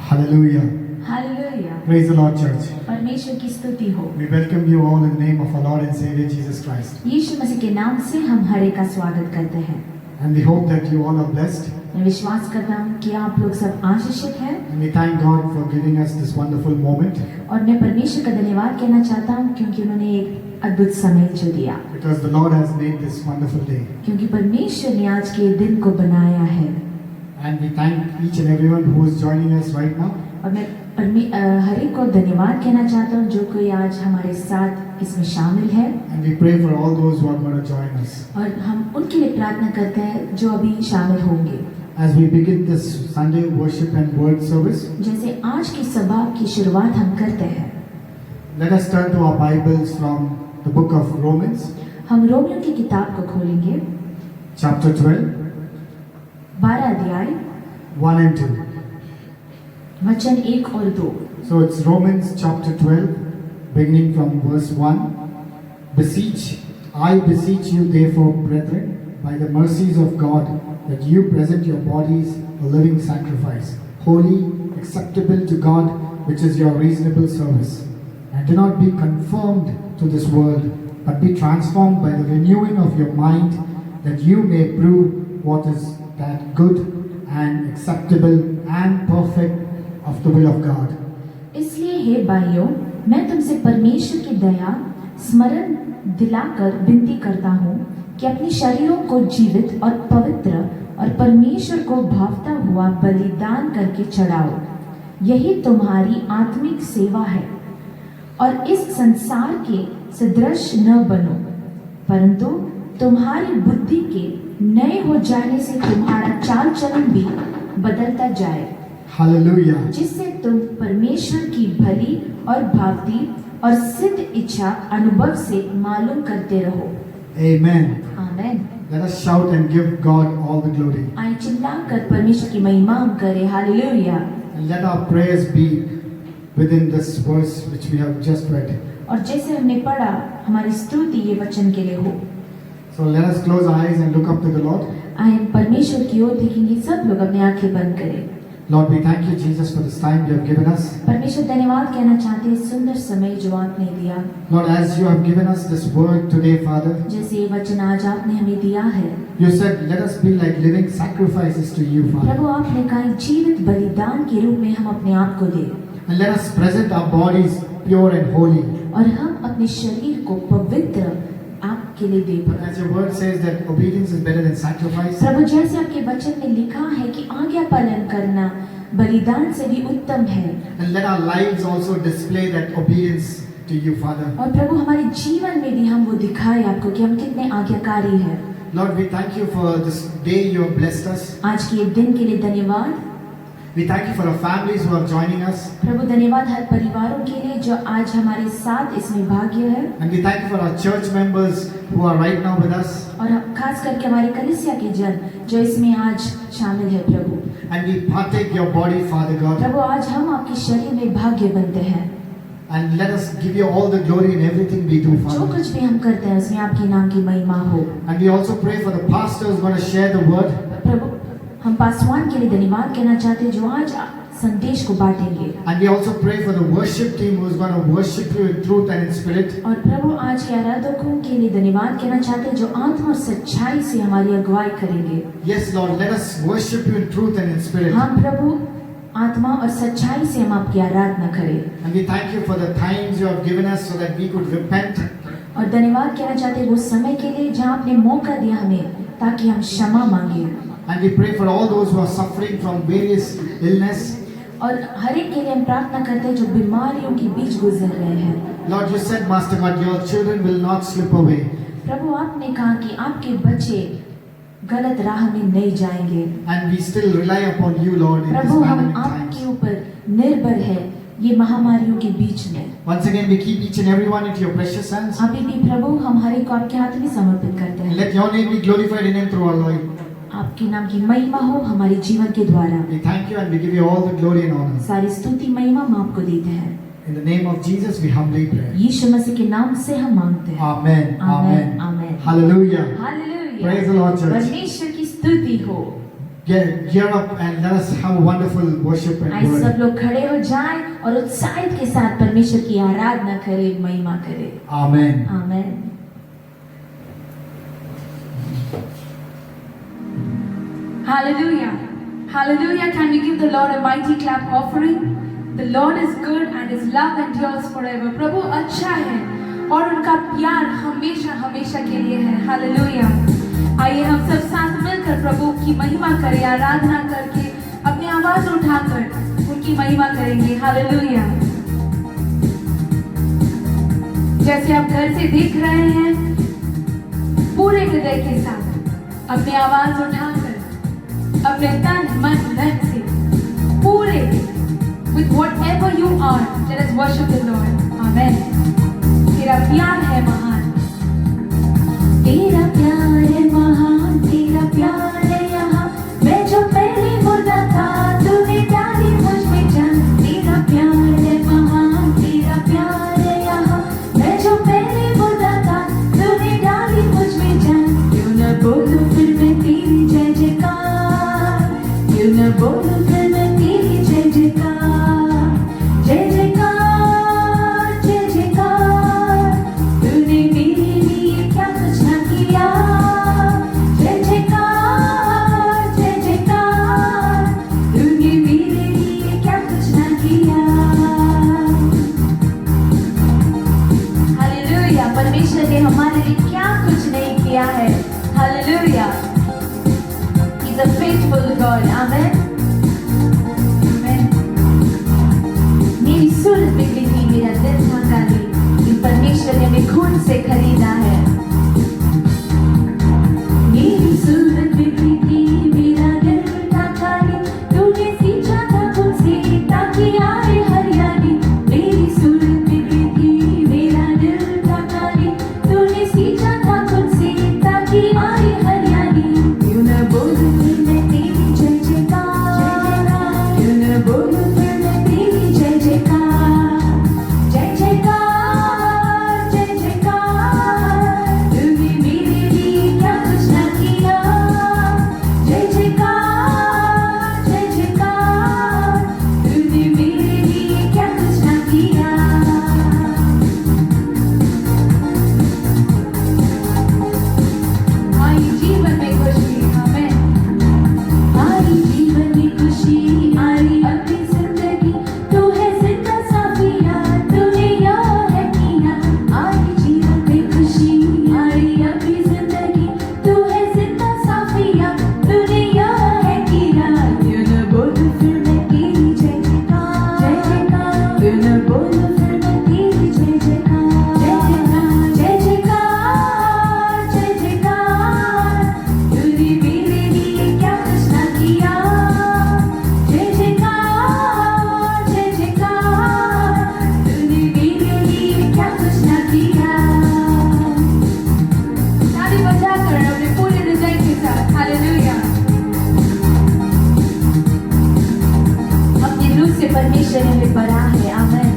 Hallelujah. Hallelujah. Praise the Lord, church. परमेश्वर की स्तुति हो। We welcome you all in the name of our Lord and Savior Jesus Christ. यीशु मसीह के नाम से हम हर एक का स्वागत करते हैं। And we hope that you all are blessed. मैं विश्वास करता हूँ कि आप लोग सब आशीषित हैं। And we thank God for giving us this wonderful moment. और मैं परमेश्वर का धन्यवाद कहना चाहता हूँ क्योंकि उन्होंने एक अद्भुत समय जो दिया। Because the Lord has made this wonderful day. क्योंकि परमेश्वर ने आज के दिन को बनाया है। And we thank each and everyone who is joining us right now. और मैं हर एक को धन्यवाद कहना चाहता हूँ जो कोई आज हमारे साथ इसमें शामिल है। And we pray for all those who are going to join us. और हम उनके लिए प्रार्थना करते हैं जो अभी शामिल होंगे। As we begin this Sunday worship and word service, जैसे आज की सभा की शुरुआत हम करते हैं, let us turn to our Bibles from the book of Romans, हम रोमियो की किताब को खोलेंगे, chapter 12, 12 अध्याय 1 and 2. वचन 1 और 2। So it's Romans chapter 12, beginning from verse 1. I beseech you therefore, brethren, by the mercies of God, that you present your bodies a living sacrifice, holy, acceptable to God, which is your reasonable service. And do not be conformed to this world, but be transformed by the renewing of your mind, that you may prove what is that good and acceptable and perfect of the will of God. इसलिए हे भाइयों, मैं तुमसे परमेश्वर की दया स्मरण दिलाकर विनती करता हूँ कि अपने शरीरों को जीवित और पवित्र और परमेश्वर को भावता हुआ बलिदान करके चढ़ाओ। यही तुम्हारी आत्मिक सेवा है। और इस संसार के सदृश न बनो, परंतु तुम्हारी बुद्धि के नए हो जाने से तुम्हारा चाल चलन भी बदलता जाए। Hallelujah. जिससे तुम परमेश्वर की भली और भावती और सिद्ध इच्छा अनुभव से मालूम करते रहो। Amen. Amen. Let us shout and give God all the glory. आइए चिल्लाकर परमेश्वर की महिमा हम करें। Hallelujah. And let our prayers be within this verse which we have just read. और जैसे हमने पढ़ा, हमारी स्तुति ये वचन के लिए हो। So let us close our eyes and look up to the Lord. आइए परमेश्वर की ओर देखेंगे। सब लोग अपनी आंखें बंद करें। Lord, we thank you, Jesus, for this time you have given us. परमेश्वर धन्यवाद कहना चाहते हैं सुंदर समय जो आपने दिया। Lord, as you have given us this word today, Father, जैसे ये वचन आज आपने हमें दिया है, you said, let us be like living sacrifices to you, Father. प्रभु आपने कहा जीवित बलिदान के रूप में हम अपने आप को दें। And let us present our bodies pure and holy. और हम अपने शरीर को पवित्र आपके लिए दें। As your word says that obedience is better than sacrifice. प्रभु जैसे आपके वचन में लिखा है कि आज्ञा पालन करना बलिदान से भी उत्तम है। And let our lives also display that obedience to you, Father. और प्रभु हमारे जीवन में भी हम वो दिखाएं आपको कि हम कितने आज्ञाकारी हैं। Lord, we thank you for this day you have blessed us. आज के दिन के लिए धन्यवाद। We thank you for our families who are joining us. प्रभु धन्यवाद हर परिवारों के लिए जो आज हमारे साथ इसमें भाग्य है। And we thank you for our church members who are right now with us. और खास करके हमारे कलीसिया के जन जो इसमें आज शामिल है प्रभु। And we partake your body, Father God. प्रभु आज हम आपके शरीर में भाग्य बनते हैं। And let us give you all the glory in everything we do, जो Father. कुछ भी हम करते हैं उसमें आपके नाम की महिमा हो। And we also pray for the pastors who are going to share the word. प्रभु हम पासवान के लिए धन्यवाद कहना चाहते हैं जो आज संदेश को बांटेंगे। And we also pray for the worship team who is going to worship you in truth and in spirit. और प्रभु आज के आराधकों के लिए धन्यवाद कहना चाहते हैं जो आत्मा और सच्चाई से हमारी अगुवाई करेंगे। Yes, Lord, let us worship you in truth and in spirit. हाँ प्रभु, आत्मा और सच्चाई से हम आपकी आराधना करें। And we thank you for the times you have given us so that we could repent. और धन्यवाद कहना चाहते हैं वो समय के लिए जहाँ आपने मौका दिया हमें ताकि हम क्षमा मांगे। And we pray for all those who are suffering from various illness. और हर एक के लिए हम प्रार्थना करते हैं जो बीमारियों के बीच गुजर रहे हैं। Lord, you said, Master God, your children will not slip away. प्रभु आपने कहा कि आपके बच्चे गलत राह में नहीं जाएंगे। And we still rely upon you, Lord, in this प्रभु हम pandemic आपके times. ऊपर निर्भर है ये महामारियों के बीच में। Once again, we keep each and every one into your precious hands. अभी भी प्रभु हम हर एक को आपके हाथ में समर्पित करते And हैं। let your name be glorified in and through our life. आपके नाम की महिमा हो हमारे जीवन के द्वारा। We thank you and we give you all the glory and honor. सारी स्तुति महिमा हम आपको देते हैं। In the name of Jesus, we humbly pray. यीशु मसीह के नाम से हम मांगते हैं। Amen. Amen, Amen. Amen. Hallelujah. Hallelujah. Praise the Lord, church. परमेश्वर की स्तुति हो। gear up and let us have a wonderful worship and आइए सब word. लोग खड़े हो जाएं और उत्साहित के साथ परमेश्वर की आराधना करें, महिमा करें। Amen. Amen. Hallelujah. Hallelujah. Can we give the Lord a mighty clap offering? The Lord is good and His love endures forever. प्रभु अच्छा है और उनका प्यार हमेशा हमेशा के लिए है। Hallelujah. आइए हम सब साथ मिलकर प्रभु की महिमा करें, आराधना करके अपनी आवाज उठाकर उनकी महिमा करेंगे। Hallelujah. जैसे आप घर से देख रहे हैं, पूरे हृदय के साथ अपनी आवाज उठाकर अपने तन मन धन से पूरे with whatever you are, let us worship the Lord. Amen. तेरा प्यार है महान, तेरा प्यार है महान, तेरा प्यार है यहाँ, मैं जो पहले मुर्दा था तूने डाली मुझ में जान। तेरा प्यार है महान, तेरा प्यार है यहाँ, मैं जो पहले मुर्दा था तूने डाली मुझ में जान। क्यों न बोलूं फिर मैं तेरी जय जयकार, क्यों न बोलूं फिर मैं तेरी जय जयकार, जय जयकार, जय जयकार। तूने मेरे लिए क्या कुछ न किया, जय जयकार, जय जयकार। तूने मेरे लिए क्या कुछ न किया। हालेलुया। परमेश्वर ने हमारे लिए क्या कुछ नहीं किया है। Hallelujah. He's a faithful God. Amen. Amen. मेरी सूरत बिगड़ी थी, मेरा दिल था काली, लेकिन परमेश्वर ने हमें खून से खरीदा है। मेरी सूरत बिगड़ी थी, मेरा दिल था काली, तूने सींचा था खुद से ताकि आए हरियाली। मेरी सूरत बिगड़ी थी, मेरा दिल था काली, तूने सींचा था खुद से ताकि आए हरियाली। क्यों न बोलूं फिर मैं तेरी जय जयकार, क्यों न बोलूं फिर मैं तेरी जय जयकार, जय जयकार, जय जयकार। तूने मेरे लिए क्या कुछ न किया, जय जयकार, जय जयकार। तूने मेरे लिए क्या कुछ न किया। आई जीवन में खुशी। आमेन। आई जीवन में खुशी, आई अपनी जिंदगी, तू है जिंदा साफिया, तूने यहाँ है किया। आई जीवन में खुशी, आई अपनी जिंदगी, तू है जिंदा साफिया, तूने यहाँ है किया। क्यों न बोलूं फिर मैं तेरी जय जयकार, जय जयकार। क्यों न बोलूं फिर मैं तेरी जय जयकार, जय जयकार, जय जयकार, जय जयकार। तूने मेरे लिए क्या कुछ न किया, जय जयकार, जय जयकार। तूने मेरे लिए क्या कुछ न किया। ताली बजाकर अपने पूरे हृदय के साथ। हालेलुया। अपनी रूह से परमेश्वर ने हमें भरा है। आमेन।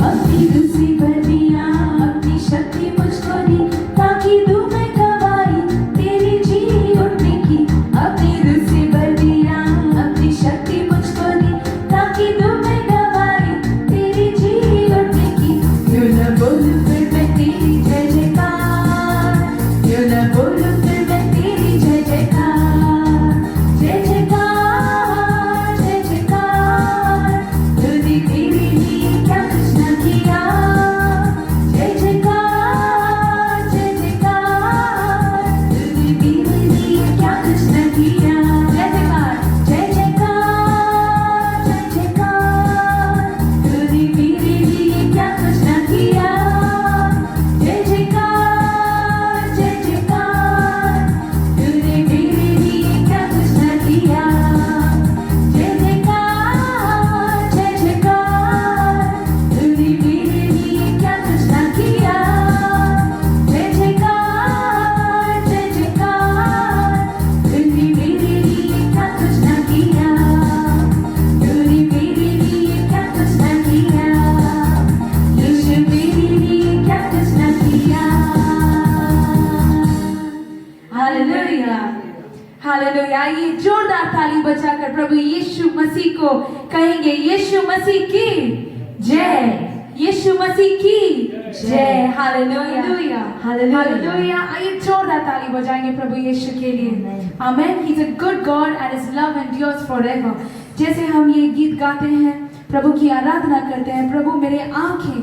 अपनी रूह से भर दिया, अपनी शक्ति मुझको दी, ताकि दूं मैं गवाही तेरी जी उठने की। अपनी रूह से भर दिया, अपनी शक्ति मुझको दी, ताकि दूं मैं गवाही तेरी जी उठने की। क्यों न बोलूं फिर मैं तेरी जय जयकार, क्यों न बोलूं फिर मैं तेरी जय जयकार, जय जयकार, जय जयकार। तूने ताली बजाकर प्रभु यीशु मसीह को कहेंगे, यीशु मसीह की जय, यीशु मसीह की जय। Hallelujah, hallelujah. आइए जोरदार ताली बजाएंगे प्रभु यीशु के लिए। Amen. He is a good God and his love endures forever. जैसे हम ये गीत गाते हैं, प्रभु की आराधना करते हैं, प्रभु मेरे आंखें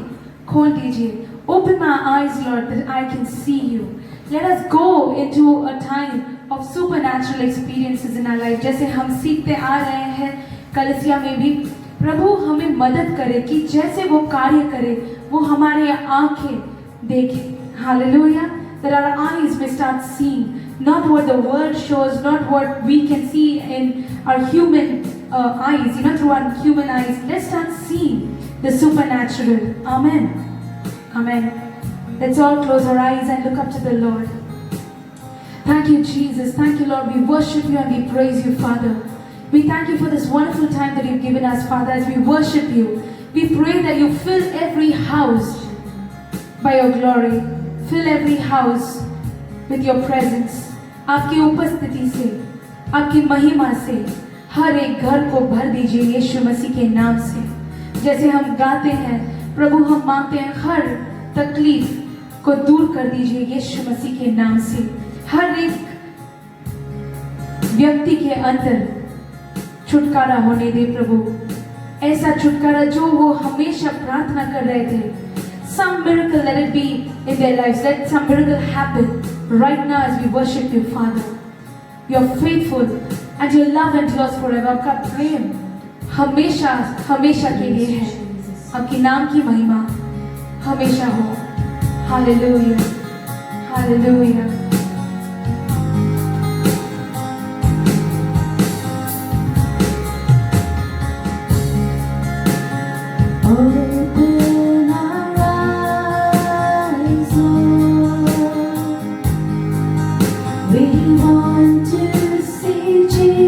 खोल दीजिए। Open my eyes, Lord, that I can see you. Let us go into a time of supernatural experiences in our life. जैसे हम सीखते आ रहे हैं कलीसिया में भी, प्रभु हमें मदद करे कि जैसे वो कार्य करे वो हमारे आंखें देखे। Hallelujah. That our eyes may start seeing not what the world shows, not what we can see in our human eyes, through our human eyes. Let's start seeing the supernatural. Amen. Amen. Let's all close our eyes and look up to the Lord. Thank you, Jesus. Thank you, Lord. We worship you and we praise you, Father. We thank you for this wonderful time that you've given us, Father, as we worship you. We pray that you fill every house by your glory. Fill every house with your presence. आपकी उपस्थिति से, आपकी महिमा से हर एक घर को भर दीजिए यीशु मसीह के नाम से। जैसे हम गाते हैं प्रभु, हम मांगते हैं हर तकलीफ को दूर कर दीजिए यीशु मसीह के नाम से। हर एक व्यक्ति के अंदर छुटकारा होने दे प्रभु, ऐसा छुटकारा जो वो हमेशा प्रार्थना कर रहे थे। Some miracle, let it be in their lives. Let some miracle happen right now as we worship you, Father. You are faithful and your love endures forever. आपका प्रेम हमेशा हमेशा के लिए है। आपके नाम की महिमा हमेशा हो। Hallelujah, hallelujah. Open our eyes, Lord. We want to see Jesus,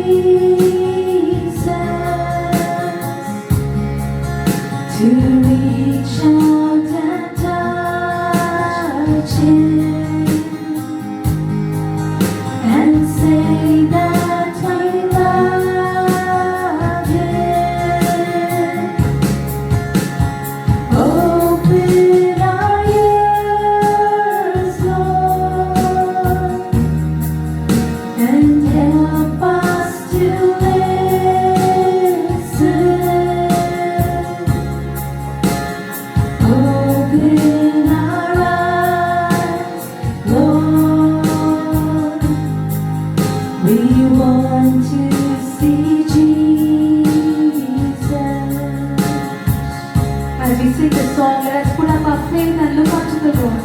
to reach out and touch Him and say that we love Him. Open our ears, Lord, and help us to listen. Open our eyes, Lord. We want to see Jesus. As we sing the song, let us put up our faith and look up to the Lord.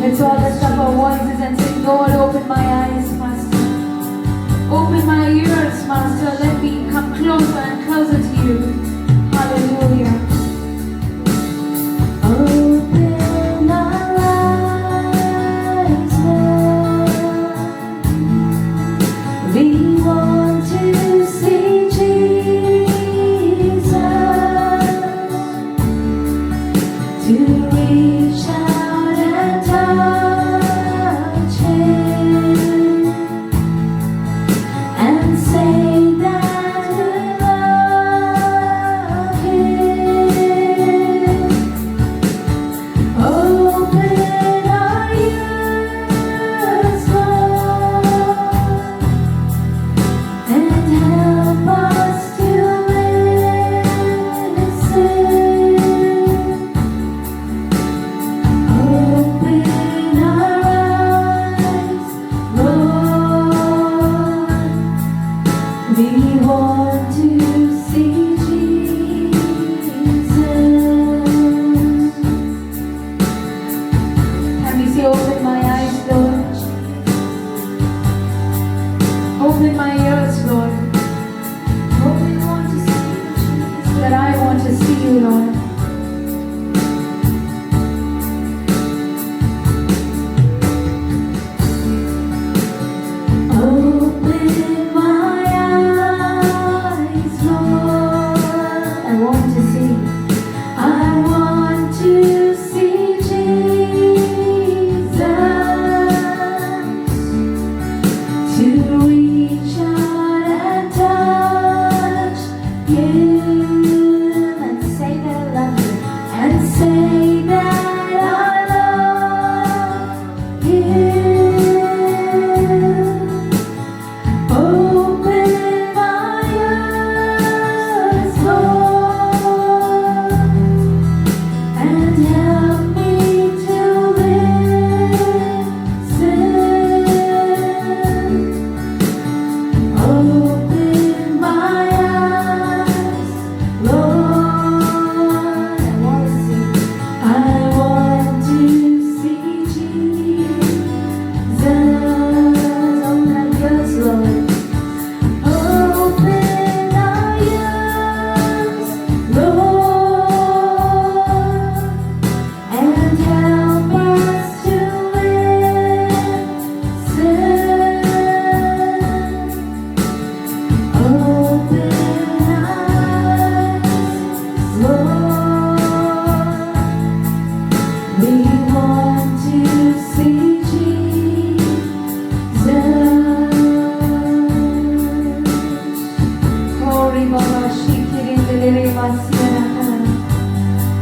Let's all lift up our voices and sing, Lord, open my eyes, Master. Open my ears, Master. Let me come closer and closer to you. Hallelujah. Open our eyes, Lord. We want to see Jesus, to reach out and touch Him and say that we love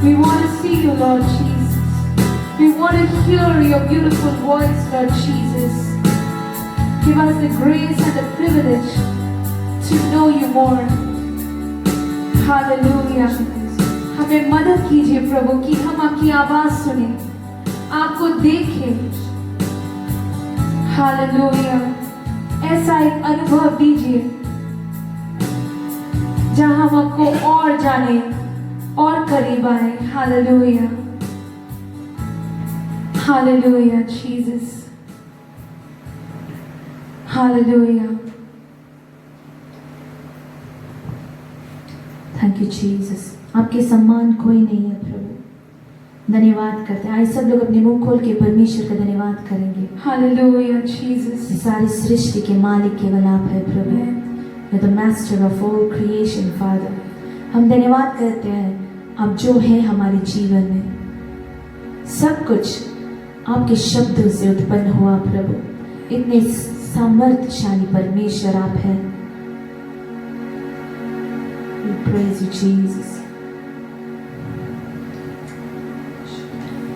We want to see you, Lord Jesus. We want to hear your beautiful voice, Lord Jesus. Give us the grace and the privilege to know you more. Hallelujah. हमें मदद कीजिए प्रभु कि हम आपकी आवाज सुने, आपको देखें. हालेलुया. ऐसा एक अनुभव दीजिए जहां हम आपको और जाने और करीब आए. Hallelujah. Hallelujah Jesus. Hallelujah. Thank you Jesus. आपके सम्मान कोई नहीं है प्रभु. धन्यवाद करते हैं. आइए सब लोग अपने मुंह खोल के परमेश्वर का धन्यवाद करेंगे. Hallelujah Jesus. इस सारी सृष्टि के मालिक केवल आप है प्रभु. You're the master of all creation, Father. हम धन्यवाद करते हैं आप जो है हमारे जीवन में. सब कुछ आपके शब्दों से उत्पन्न हुआ प्रभु. इतने सामर्थ्यशाली परमेश्वर आप हैं. We praise you, Jesus.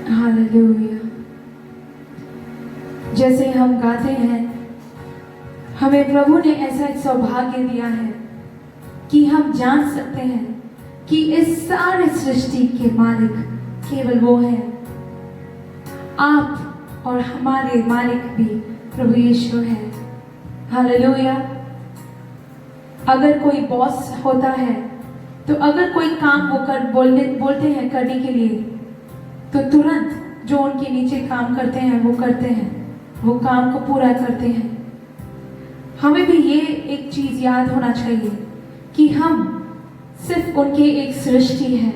Hallelujah. जैसे हम गाते हैं, हमें प्रभु ने ऐसा एक सौभाग्य दिया है कि हम जान सकते हैं कि इस सारे सृष्टि के मालिक केवल वो है. आप और हमारे मालिक भी प्रभु यीशु है. हालेलुया. अगर कोई बॉस होता है तो अगर कोई काम वो बोलते हैं करने के लिए, तो तुरंत जो उनके नीचे काम करते हैं वो करते हैं, वो काम को पूरा करते हैं. हमें भी ये एक चीज याद होना चाहिए कि हम सिर्फ उनके एक सृष्टि है.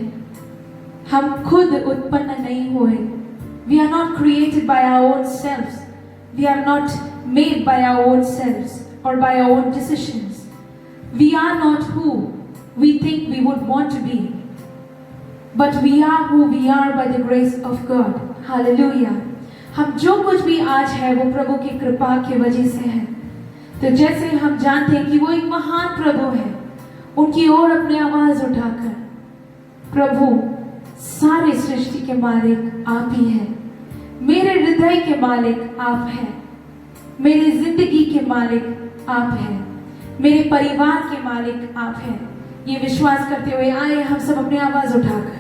हम खुद उत्पन्न नहीं हुए. We are not created by our own selves. We are not made by our own selves or by our own decisions. We are not who we think we would want to be. But we are who we are by the grace of God. Hallelujah. हम जो कुछ भी आज है वो प्रभु की कृपा की वजह से है. तो जैसे हम जानते हैं कि वो एक महान प्रभु है, उनकी ओर अपनी आवाज उठाकर, प्रभु सारे सृष्टि के मालिक आप ही हैं. मेरे हृदय के मालिक आप हैं. मेरी जिंदगी के मालिक आप हैं. मेरे परिवार के मालिक आप हैं. ये विश्वास करते हुए आए हम सब अपनी आवाज उठाकर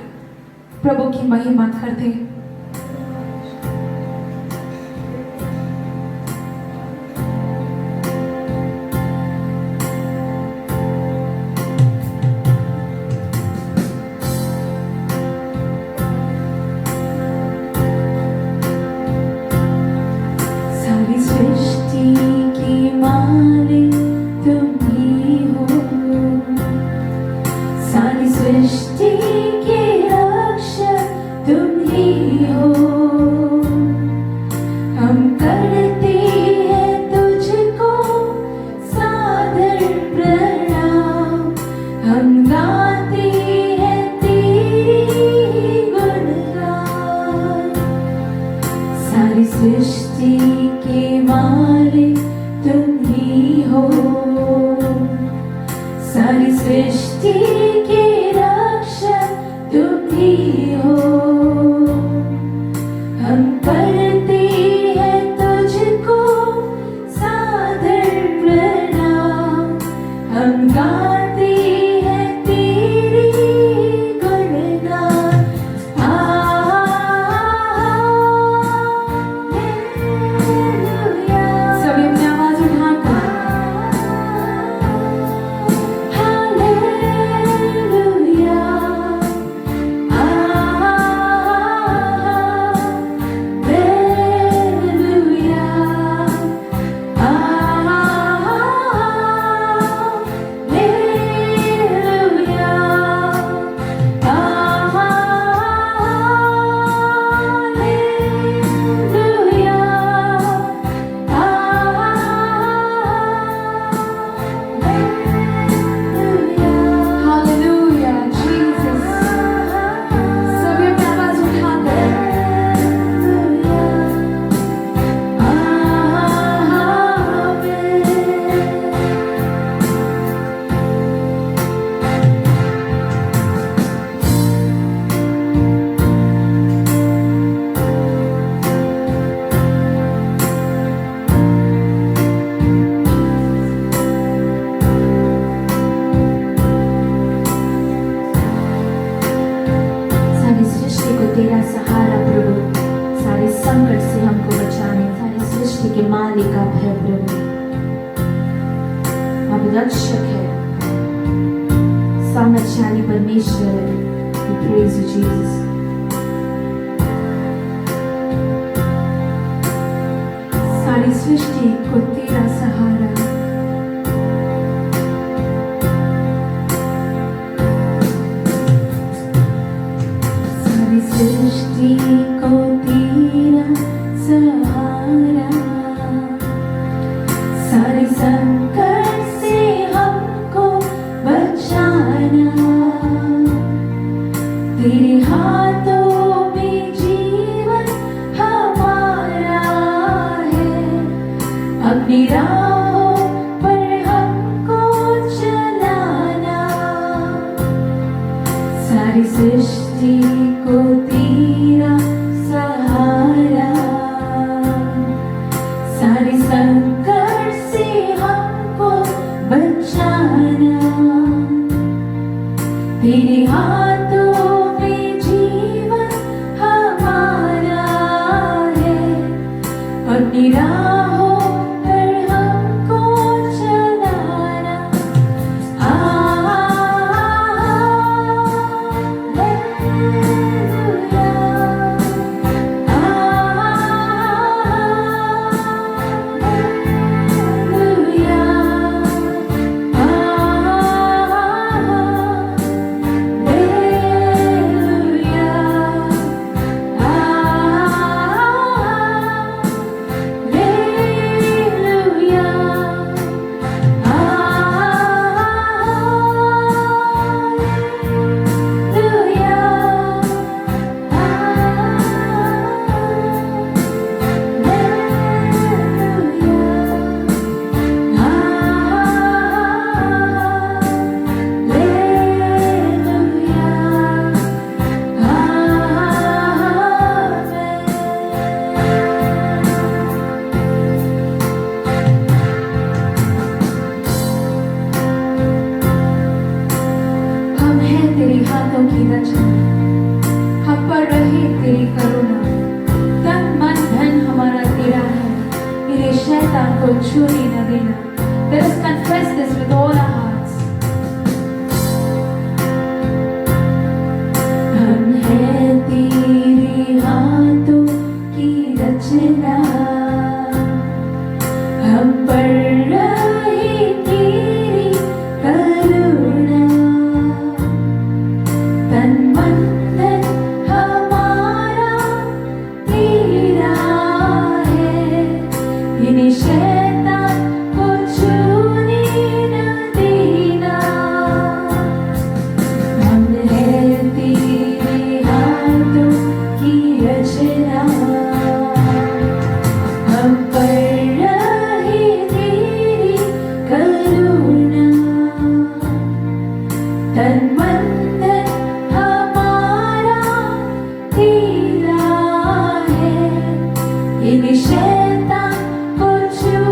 प्रभु की महिमा करते हैं. सृष्टि के मालिक तुम ही हो. सारी सृष्टि के रक्षक तुम ही हो. हम करते हैं सृष्टि के मालिक आप है प्रभु, आप रक्षक है, सामर्थ्यशाली परमेश्वर है। We praise you, Jesus. सारी सृष्टि को तेरा सहारा, सारी सृष्टि को तेरा सहारा, सारे संकट से हमको बचाना, तेरे हाथों में जीवन हमारा है, अपनी राहों पर हमको चलाना, सारी सृष्टि को तेरा सहारा, सारे संकट से हमको बचाना, तेरे हाथों में जीवन हमारा है, अपनी राहों पर हमको चलाना। हम हैं तेरे हाथों की रचना, हम पर रहे तेरी करुणा, तन मन धन हमारा तेरा है, तेरे शैतान को छूने न देना। Let us confess this with all our hearts. हम हैं तेरे हाथों की रचना, हम पर रहे तेरी करुणा, तन मन धन हमारा तेरा है, इन्हें शैतान को छूने न देना। हम हैं तेरे हाथों की रचना, हम पर रहे तेरी करुणा, तन मन धन हमारा तेरा है, इन शैतान को छू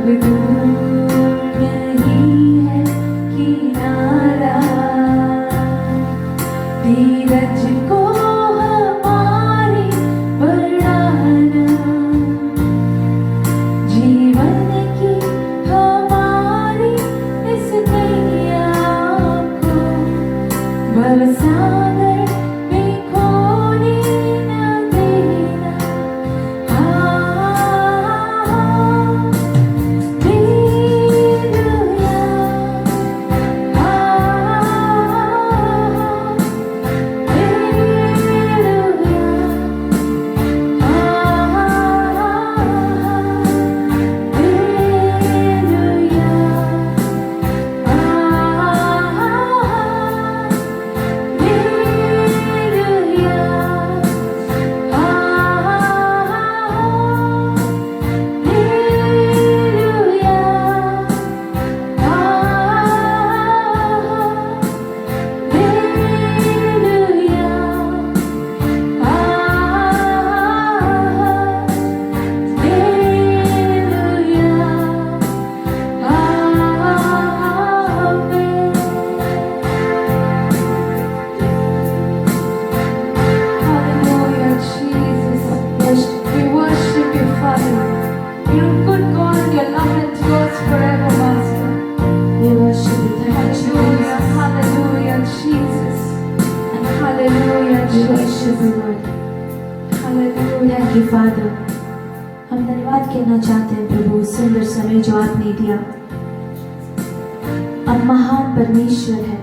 अब दूर नहीं है किनारा, धीरज को हमारी बढ़ाना, जीवन की हमारी इस नैया को बरसागर में खोने न देना। Hallelujah, Jesus. We worship you, Father. You're a good God and your love endures forever, Master. We worship you. Thank you, Hallelujah, Jesus. hallelujah, Jesus. And hallelujah, We worship Jesus. you, Lord. Hallelujah. Thank you, Father. हम धन्यवाद कहना चाहते हैं प्रभु, सुंदर समय जो आपने दिया। अब महान परमेश्वर है,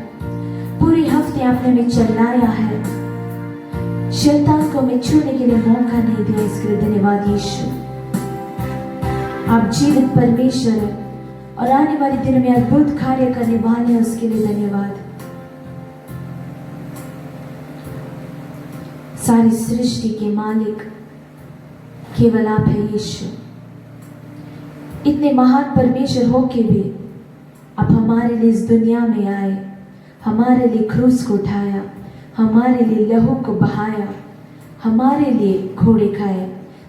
पूरे हफ्ते आपने हमें चलाया है, शैतान को हमें छूने के लिए मौका नहीं दिया, इसके लिए धन्यवाद यीशु। आप जीवित परमेश्वर है और आने वाले दिनों में अद्भुत कार्य करने वाले हैं, उसके लिए धन्यवाद। सारी सृष्टि के मालिक केवल आप है यीशु। इतने महान परमेश्वर होके भी आप हमारे लिए इस दुनिया में आए, हमारे लिए क्रूस को उठाया, हमारे लिए लहू को बहाया, हमारे लिए घोड़े खाए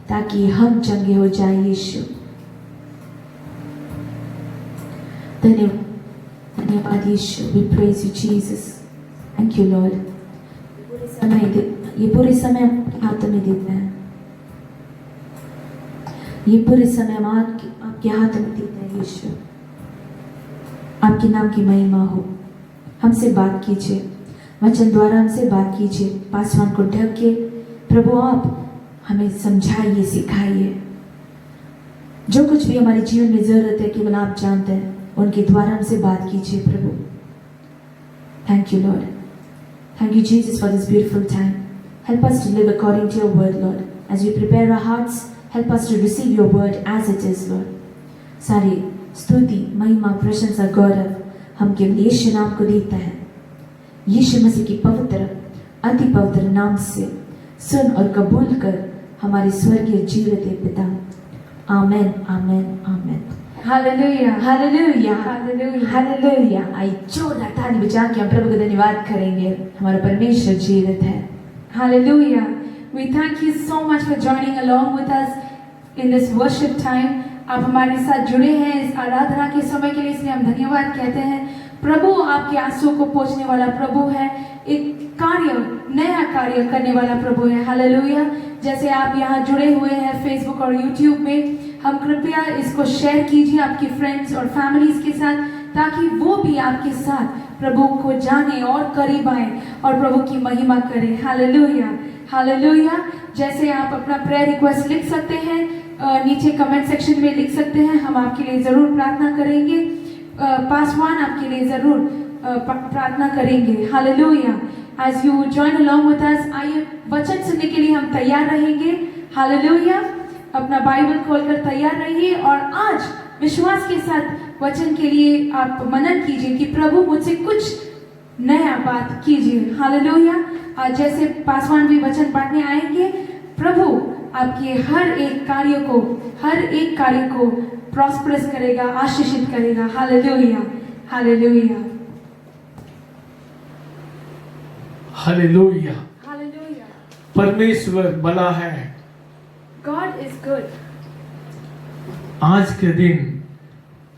ताकि हम चंगे हो जाए यीशु। धन्यवाद Yeshu. We praise you Jesus. Thank you Lord. ये पूरे समय आपके हाथों में देते हैं, ये पूरे समय हम आपके हाथों में देते हैं यीशु। आपके नाम की महिमा हो। हमसे बात कीजिए, वचन द्वारा हमसे बात कीजिए। पासवान को ढक के प्रभु आप हमें समझाइए, सिखाइए। जो कुछ भी हमारे जीवन में जरूरत है केवल आप जानते हैं, उनके द्वारा हमसे बात कीजिए प्रभु। Thank you Lord. Thank you, Jesus, for this beautiful time. Help us to live according to your word, Lord. As we prepare our hearts, help us to receive your word as it is, Lord. सारी स्तुति, महिमा, प्रशंसा, गौरव हम केवल यीशु नाम को देते हैं। यीशु मसीह की पवित्र, अति पवित्र नाम से सुन और कबूल कर हमारे स्वर्गीय जीवित पिता। आमेन, आमेन, आमेन। Hallelujah. Hallelujah, Hallelujah. हालेलुया। आई जोरदार ताली बजा के हम प्रभु का धन्यवाद करेंगे। हमारा परमेश्वर जीवित है। Hallelujah. We thank you so much for joining along with us in this worship time. आप हमारे साथ जुड़े हैं इस आराधना के समय के लिए, इसलिए हम धन्यवाद कहते हैं। प्रभु आपके आंसुओं को पोंछने वाला प्रभु है, एक कार्य, नया कार्य करने वाला प्रभु है। हालेलुया। जैसे आप यहाँ जुड़े हुए हैं फेसबुक और यूट्यूब में, हम कृपया इसको शेयर कीजिए आपके फ्रेंड्स और फैमिलीज के साथ, ताकि वो भी आपके साथ प्रभु को जाने और करीब आए और प्रभु की महिमा करें। Hallelujah, hallelujah. जैसे आप अपना प्रेयर रिक्वेस्ट लिख सकते हैं, नीचे कमेंट सेक्शन में लिख सकते हैं, हम आपके लिए ज़रूर प्रार्थना करेंगे। पासवान आपके लिए ज़रूर प्रार्थना करेंगे। Hallelujah. As you join along with us, आइए वचन सुनने के लिए हम तैयार रहेंगे। हालेलुया। अपना बाइबल खोलकर तैयार रहिए और आज विश्वास के साथ वचन के लिए आप मनन कीजिए कि प्रभु मुझसे कुछ नया बात कीजिए। हालेलुया। आज जैसे पासवान भी वचन बांटने आएंगे, प्रभु आपके हर एक कार्य को प्रॉस्परस करेगा, आशीषित करेगा। Hallelujah, hallelujah, hallelujah. हालेलुया। परमेश्वर भला है। God is good. आज के दिन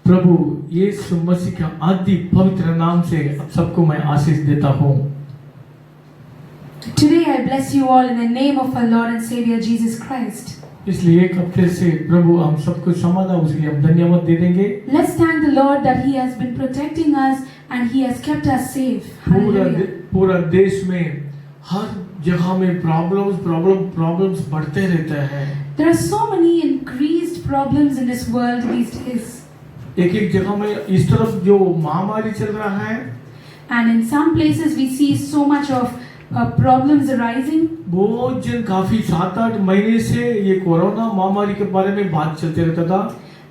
प्रभु यीशु मसीह का अति पवित्र नाम से आप सबको मैं आशीष देता हूँ। Today I bless you all in the name of our Lord and Savior Jesus Christ. इसलिए एक हफ्ते से प्रभु हम सबको संभाला, उसके लिए हम धन्यवाद दे देंगे। Let's thank the Lord that He has been protecting us and He has kept us safe. Hallelujah. पूरा देश में हर जगह में प्रॉब्लम्स बढ़ते रहते हैं। There are so many increased problems in this world these days. एक जगह में इस तरफ जो महामारी चल रहा है, And in some places we see so much of problems arising. बहुत जन काफी 7-8 महीने से ये कोरोना महामारी के बारे में बात चलते रहता था।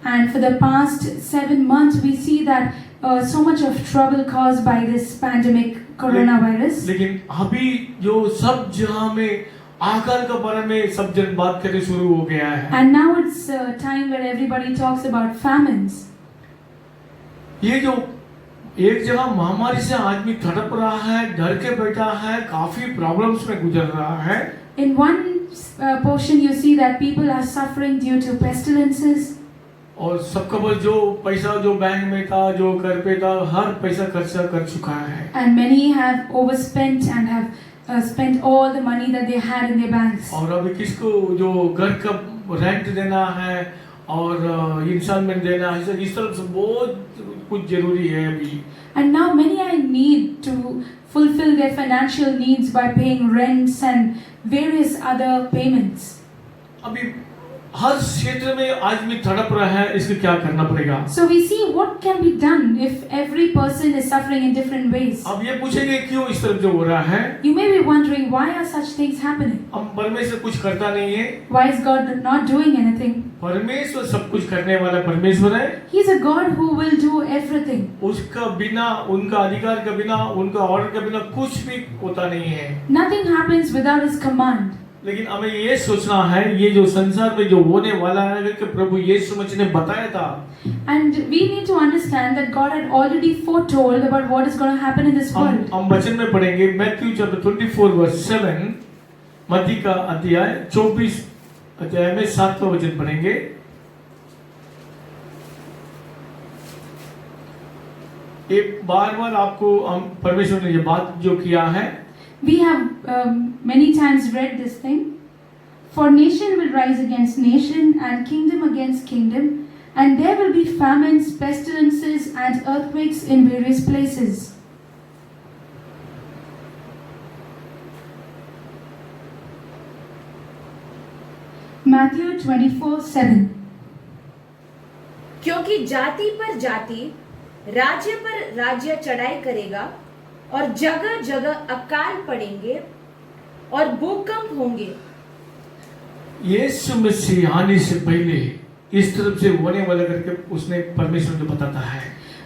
And for the past 7 months we see that so much of trouble caused by this pandemic coronavirus. लेकिन अभी जो सब जगह में आकार के बारे में सब जन बात करने शुरू हो गया है। And now it's a time where everybody talks about famines. ये जो एक जगह महामारी से आदमी तड़प रहा है, डर के बैठा है, काफी प्रॉब्लम्स में गुजर रहा है। In one portion you see that people are suffering due to pestilences. और सबका बस जो पैसा जो बैंक में था, जो घर पे था, हर पैसा खर्चा कर चुका है। And many have overspent and have spent all the money that they had in their banks. और अभी किसको जो घर का रेंट देना है और इंस्टॉलमेंट देना है, इस तरह से बहुत कुछ जरूरी है अभी। And now many are in need to fulfill their financial needs by paying rents and various other payments. अभी हर क्षेत्र में आदमी तड़प रहा है, इसको क्या करना पड़ेगा? So we see what can be done if every person is suffering in different ways. अब ये पूछेंगे क्यों इस तरफ जो हो रहा है? You may be wondering why are such things happening? हम परमेश्वर कुछ करता नहीं है। Why is God not doing anything? परमेश्वर सब कुछ करने वाला परमेश्वर है। He is a God who will do everything. उसका बिना, उनका अधिकार के बिना, उनका ऑर्डर के बिना कुछ भी होता नहीं है। Nothing happens without His command. लेकिन हमें ये सोचना है, ये जो संसार में जो होने वाला है कि प्रभु यीशु मसीह ने बताया था। And we need to understand that God had already foretold about what is going to happen in this world. हम वचन में पढ़ेंगे मैथ्यू चैप्टर 24 वर्स 7, मत्ती का अध्याय 24 अध्याय में 7वां वचन पढ़ेंगे। एक बार आपको हम परमेश्वर ने ये बात जो किया है, We have many times read this thing. For nation will rise against nation and kingdom against kingdom, and there will be famines, pestilences, and earthquakes in various places. Matthew 24:7. क्योंकि जाति पर जाति, राज्य पर राज्य चढ़ाई करेगा और जगह जगह अकाल पड़ेंगे और भूकंप होंगे। यीशु मसीह आने से पहले इस तरफ से होने वाला करके उसने परमेश्वर को बताता है।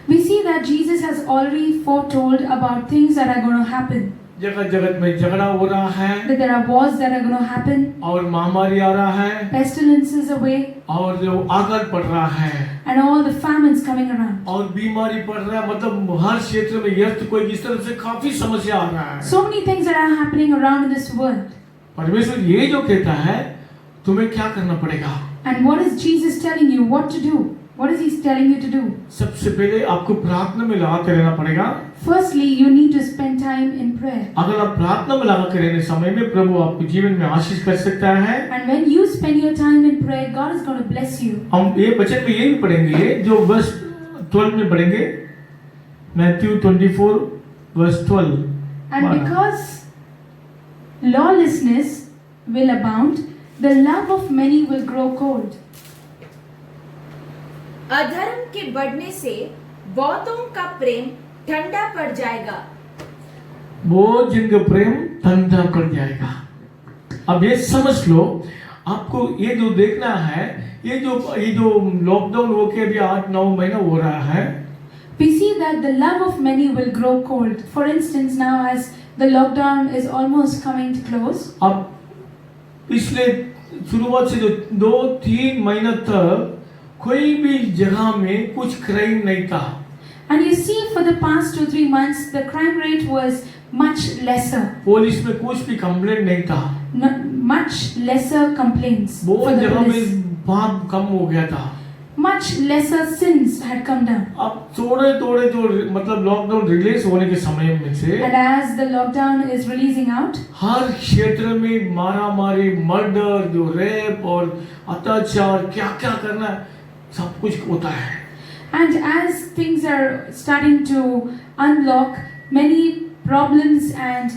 We see that Jesus has already foretold about things that are going to happen. जगह जगत में झगड़ा हो रहा है, That there are wars that are going to happen, और महामारी आ रहा है, pestilences away, और जो आकाल पड़ रहा है, and all the famines coming around. और बीमारी पड़ रहा है, मतलब हर क्षेत्र में यर्थ कोई इस तरफ से काफी समस्या आ रहा है। So many things that are happening around in this world. परमेश्वर ये जो कहता है, तुम्हें क्या करना पड़ेगा? And what is Jesus telling you what to do? What is He telling you to do? सबसे पहले आपको प्रार्थना में लगा कर रहना पड़ेगा। Firstly, you need to spend time in prayer. अगर आप प्रार्थना में लगा कर रहने समय में प्रभु आपके जीवन में आशीष कर सकता है। And when you spend your time in prayer, God is going to bless you. हम ये वचन में ये भी पढ़ेंगे जो वर्स 12 में पढ़ेंगे, Matthew 24 verse 12। And because lawlessness will abound, the love of many will grow cold. अधर्म के बढ़ने से बहुतों का प्रेम ठंडा पड़ जाएगा। बहुत जिन का प्रेम ठंडा पड़ जाएगा। अब ये समझ लो, आपको ये जो देखना है, ये जो लॉकडाउन हो के अभी 8-9 महीना हो रहा है, We see that the love of many will grow cold. For instance, now as the lockdown is almost coming to close, अब पिछले शुरुआत से जो 2-3 महीना तक कोई भी जगह में कुछ क्राइम नहीं था। and you see for the past 2-3 months the crime rate was much lesser. Police में कुछ भी कंप्लेंट नहीं था। Much lesser complaints for बहुत the जगह police. में पाप कम हो गया था। much lesser sins had come down. अब थोड़े थोड़े जो मतलब लॉकडाउन रिलीज होने के समय में से And as the lockdown is releasing out, हर क्षेत्र में मारा मारी, मर्डर, जो रेप और अत्याचार, क्या क्या करना है, सब कुछ होता है। and as things are starting to unlock, many problems and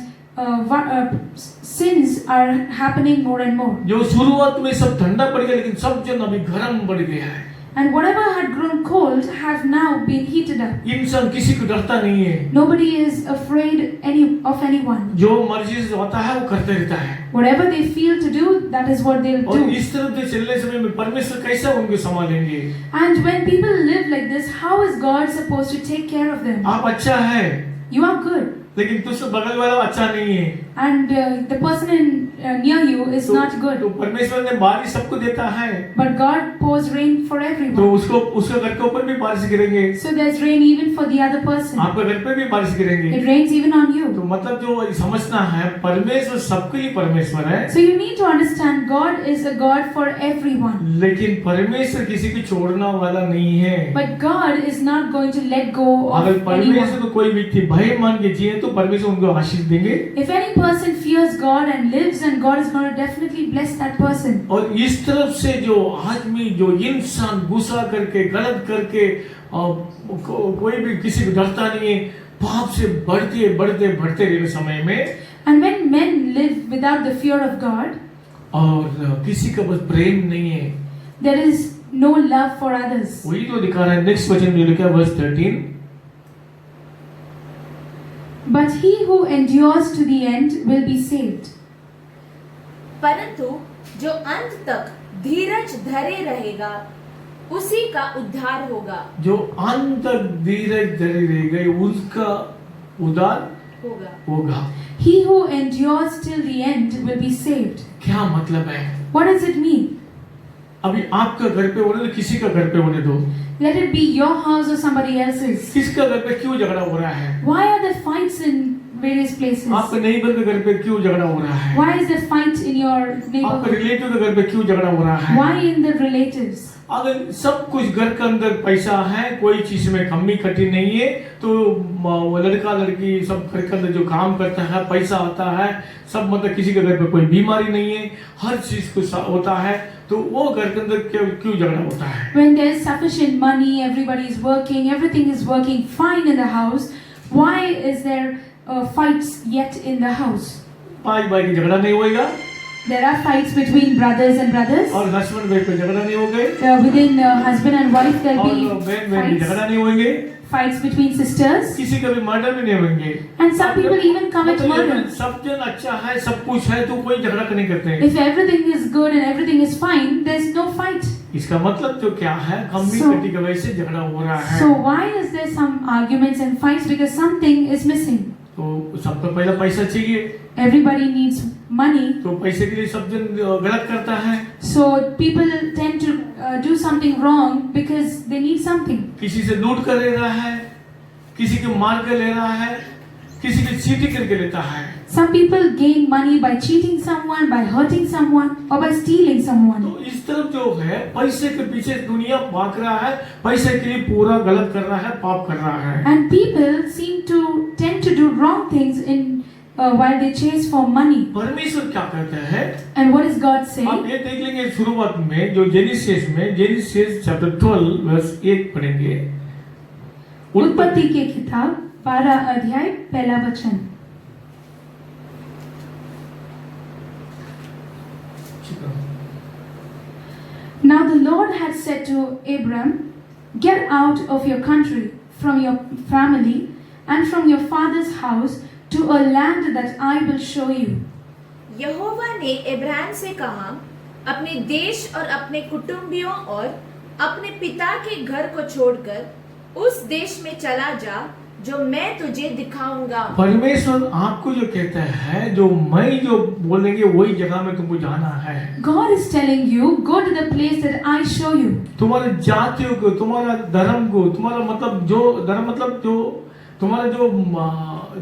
sins are happening more and more. जो शुरुआत में सब ठंडा पड़ गया, लेकिन सब जन अभी गर्म पड़ गया है। And whatever had grown cold have now been heated up. इंसान किसी को डरता नहीं है। Nobody is afraid of anyone. जो मर्जी से होता है वो करते रहता है। Whatever they feel to do, that is what they'll और do. इस तरह से चलने समय में परमेश्वर कैसा उनको संभालेंगे? And when people live like this, how is God supposed to take care of them? आप अच्छा है, You are good, लेकिन तुझसे बगल वाला अच्छा नहीं है। and the person near you is तो not good. परमेश्वर ने बारिश सबको देता है, But God pours rain for तो everyone. उसके घर के ऊपर भी बारिश गिरेंगे, So there's rain even for the other person. आपके घर पे भी बारिश गिरेंगे। It rains even on तो you. मतलब जो समझना है, परमेश्वर सबके लिए परमेश्वर है, So you need to understand God is a God for everyone. लेकिन परमेश्वर किसी को छोड़ना वाला नहीं है। But God is not going to let go अगर of परमेश्वर anyone. को कोई व्यक्ति भय मान के जिए तो परमेश्वर उनको आशीष देंगे। If any person fears God and lives, then God is going to definitely bless that person. और इस तरफ से जो आदमी, जो इंसान गुस्सा करके, गलत करके कोई भी किसी को डरता नहीं है, पाप से बढ़ते बढ़ते बढ़ते रहने समय में, And when men live without the fear of God, और किसी का बस प्रेम नहीं है, there is no love for others. वही तो दिखा रहा है। नेक्स्ट वचन में लिखा है verse 13, But he who endures to the end will be saved. परंतु जो अंत तक धीरज धरे रहेगा उसी का उद्धार होगा। जो अंत तक धीरज धरे रह गए उसका उद्धार होगा। He who endures till the end will be saved. क्या मतलब है? What does it mean? अभी आपका घर पे होने दो, किसी का घर पे होने दो, Let it be your house or somebody else's. किसका घर पे क्यों झगड़ा हो रहा है? Why are there fights in various places? आपके नेबर के घर पे क्यों झगड़ा हो रहा है? Why is there fight in your आपके neighborhood? रिलेटिव के घर पे क्यों झगड़ा हो रहा है? Why in the relatives? अगर सब कुछ घर के अंदर पैसा है, कोई चीज में कमी खटी नहीं है, तो वो लड़का लड़की सब घर के अंदर जो काम करता है, पैसा आता है, सब मतलब किसी के घर पे कोई बीमारी नहीं है, हर चीज कुछ होता है, तो वो घर के अंदर क्यों झगड़ा होता है? When there is sufficient money, everybody is working, everything is working fine in the house. Why is there fights yet in the house? भाई भाई की झगड़ा नहीं होएगा, There are fights between brothers and brothers. और हस्बैंड वाइफ पे झगड़ा नहीं हो गए, Within husband and wife, there और will बहन be बहन की fights. झगड़ा नहीं होंगे, Fights between sisters. किसी का भी मर्डर भी नहीं होंगे। And some people even commit मतलब murder. सब जन अच्छा है, सब कुछ है, तो कोई झगड़ा नहीं करते हैं। If everything is good and everything is fine, there's no fight. इसका मतलब तो क्या है? कमी So- कटी की वजह से झगड़ा हो रहा है। So why is there some arguments and fights? Because something is missing. तो सबको पहला पैसा चाहिए, Everybody needs money. तो पैसे के लिए सब जन गलत करता है। So people tend to do something wrong because they need something. किसी से लूट कर ले रहा है, किसी को मार कर ले रहा है, किसी को चीटिंग करके लेता है। Some people gain money by cheating someone, by hurting someone, or by stealing someone. तो इस तरफ जो है पैसे के पीछे दुनिया भाग रहा है, पैसे के लिए पूरा गलत कर रहा है, पाप कर रहा है। And people seem to tend to do wrong things in while they chase for money. परमेश्वर क्या कहता है? And what is God आप saying? ये देख लेंगे शुरुआत में जो जेनेसिस चैप्टर 12 वर्स 1 पढ़ेंगे। उत्पत्ति के किताब 12 अध्याय पहला वचन। Now the Lord had said to Abram, "Get out of your country, from your family, and from your father's house to a land that I will show you." यहोवा ने इब्राहिम से कहा, अपने देश और अपने कुटुंबियों और अपने पिता के घर को छोड़कर उस देश में चला जा जो मैं तुझे दिखाऊंगा। परमेश्वर आपको जो कहता है, जो मैं जो बोलेंगे वही जगह में तुमको जाना है। God is telling you, go to the place that I show you. तुम्हारे जातियों को, तुम्हारा धर्म को, तुम्हारा मतलब जो धर्म मतलब जो तुम्हारा जो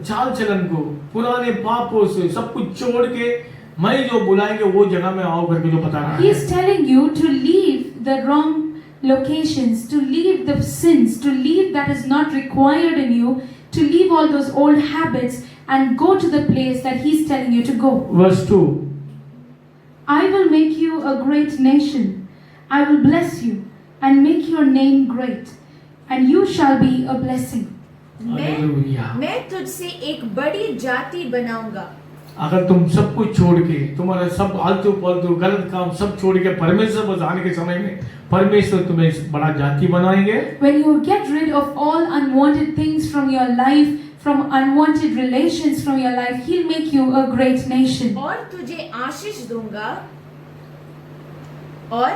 चाल चलन को, पुराने पापों से सब कुछ छोड़ के मैं जो बुलाएंगे वो जगह में आओ करके जो बता रहा He है। is telling you to leave the wrong locations, to leave the sins, to leave that is not required in you, to leave all those old habits and go to the place that He's telling you to go. Verse 2. I will make you a great nation. I will bless you and make your name great, and you shall be a blessing. Hallelujah. मैं तुझसे एक बड़ी जाति बनाऊंगा। अगर तुम सब कुछ छोड़ के, तुम्हारा सब आलतू फालतू गलत काम सब छोड़ के परमेश्वर बस आने के समय में परमेश्वर तुम्हें बड़ा जाति बनाएंगे। When you get rid of all unwanted things from your life, from unwanted relations from your life, He'll make you a great nation. और तुझे आशीष दूंगा और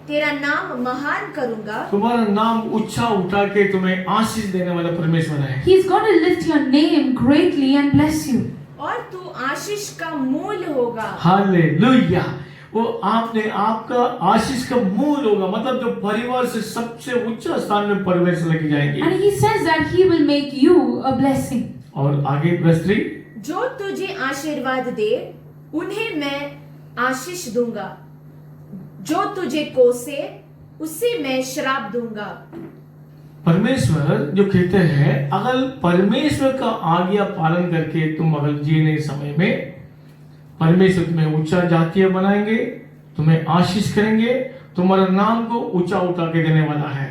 तेरा नाम महान करूंगा। तुम्हारा नाम ऊंचा उठा के तुम्हें आशीष देने वाला परमेश्वर है। He's going to lift your name greatly and bless you. और तू आशीष का मूल होगा। हालेलुया। वो आपने आपका आशीष का मूल होगा, मतलब जो परिवार से सबसे ऊंचा स्थान में परमेश्वर लेके जाएंगे। And He says that He will make you a blessing. और आगे verse 3, जो तुझे आशीर्वाद दे उन्हें मैं आशीष दूंगा, जो तुझे कोसे उसे मैं श्राप दूंगा। परमेश्वर जो कहते हैं, अगर परमेश्वर का आज्ञा पालन करके तुम अगर जीने समय में परमेश्वर तुम्हें ऊंचा जातीय बनाएंगे, तुम्हें आशीष करेंगे, तुम्हारा नाम को ऊंचा उठा के देने वाला है।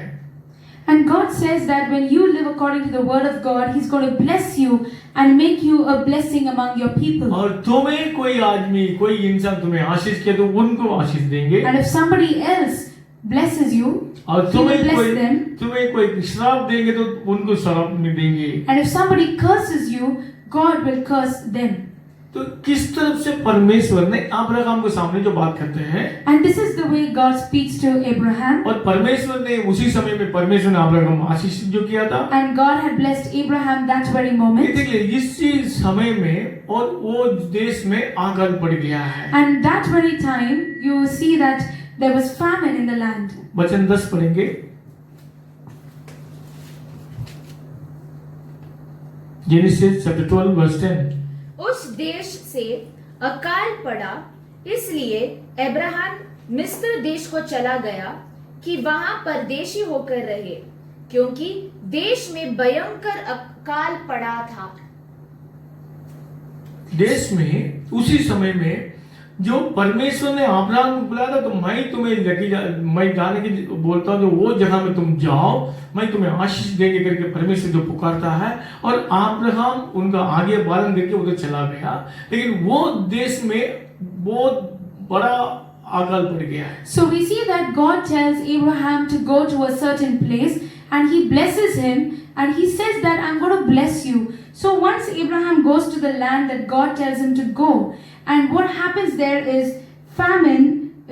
And God says that when you live according to the word of God, He's going to bless you and make you a blessing among your people. और तुम्हें कोई आदमी, कोई इंसान तुम्हें आशीष किया तो उनको आशीष देंगे। And if somebody else blesses you, और He will bless तुम्हें them. कोई श्राप देंगे तो उनको श्राप नहीं देंगे। And if somebody curses you, God will curse them. तो किस तरफ से परमेश्वर ने अब्राहम के सामने जो बात करते हैं, And this is the way God speaks to Abraham. और परमेश्वर ने उसी समय में परमेश्वर ने अब्राहम आशीष जो किया था, And God had blessed Abraham that very moment. देखिए इसी समय में और वो देश में आग पड़ गया है। And that very time, you see that there was famine in the land. वचन 10 पढ़ेंगे। Genesis chapter 12 verse 10। उस देश से अकाल पड़ा, इसलिए अब्राहम मिस्र देश को चला गया कि वहां परदेशी होकर रहे, क्योंकि देश में भयंकर अकाल पड़ा था। देश में उसी समय में जो परमेश्वर ने अब्राहम को बुलाया था, तो मैं तुम्हें मैं जाने की बोलता हूँ, जो वो जगह में तुम जाओ, मैं तुम्हें आशीष देंगे करके परमेश्वर जो पुकारता है, और अब्राहम उनका आगे पालन करके उधर चला गया, लेकिन वो देश में बहुत बड़ा अकाल पड़ गया है। So we see that God tells Abraham to go to a certain place, and He blesses him, and He says that I'm going to bless you. So once Abraham goes to the land that God tells him to go, and what happens there is famine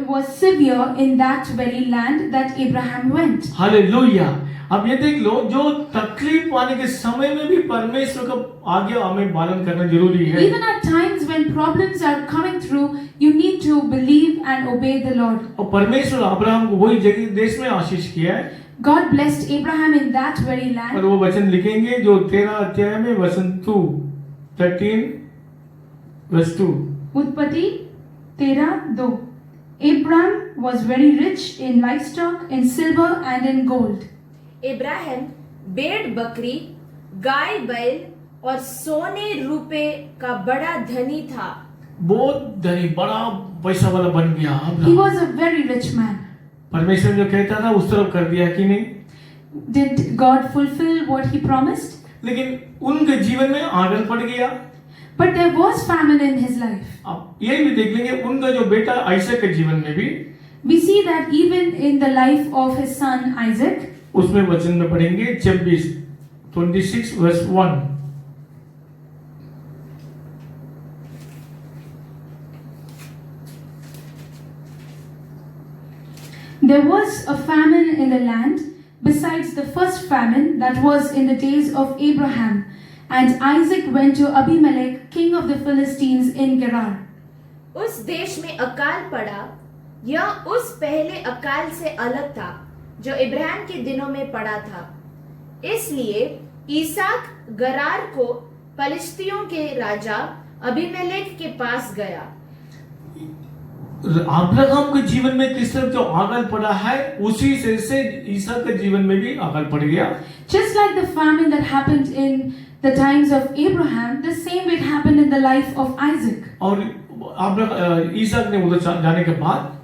was severe in that very land that Abraham went. Hallelujah. अब ये देख लो, जो तकलीफ आने के समय में भी परमेश्वर का आज्ञा हमें पालन करना जरूरी है। Even at times when problems are coming through, you need to believe and obey the Lord. और परमेश्वर अब्राहम को वही जगह देश में आशीष किया है। God blessed Abraham in that very और land. वो वचन लिखेंगे जो 13 अध्याय में वचन 13 verse 2। Utpatti 13:2. Abram was very rich in livestock, in silver and in gold. Ibrahim भेड़ बकरी, गाय बैल और सोने रुपए का बड़ा धनी था। बहुत धनी, बड़ा पैसा वाला बन गया He Abraham. was a very rich man. परमेश्वर जो कहता था उस तरफ कर दिया कि नहीं? Did God fulfill what He promised? लेकिन उनके जीवन में आगन पड़ गया। But there was famine in his life. अब ये भी देख लेंगे, उनका जो बेटा आइसक के जीवन में भी, We see that even in the life of his son Isaac. उसमें वचन में पढ़ेंगे 26 verse 1। There was a famine in the land, besides the first famine that was in the days of Abraham. And Isaac went to Abimelech, king of the Philistines, in Gerar. उस देश में अकाल पड़ा, यह उस पहले अकाल से अलग था जो इब्राहिम के दिनों में पड़ा था। इसलिए ईसाक गरार को फलिश्तियों के राजा अबीमेलेक के पास गया। अब्राहम के जीवन में किस तरह जो आगल पड़ा है, उसी से ईसा के जीवन में भी आगल पड़ गया। Just like the famine that happened in the times of Abraham, the same way it happened in the life of Isaac. और ईसा ने उधर जाने के बाद,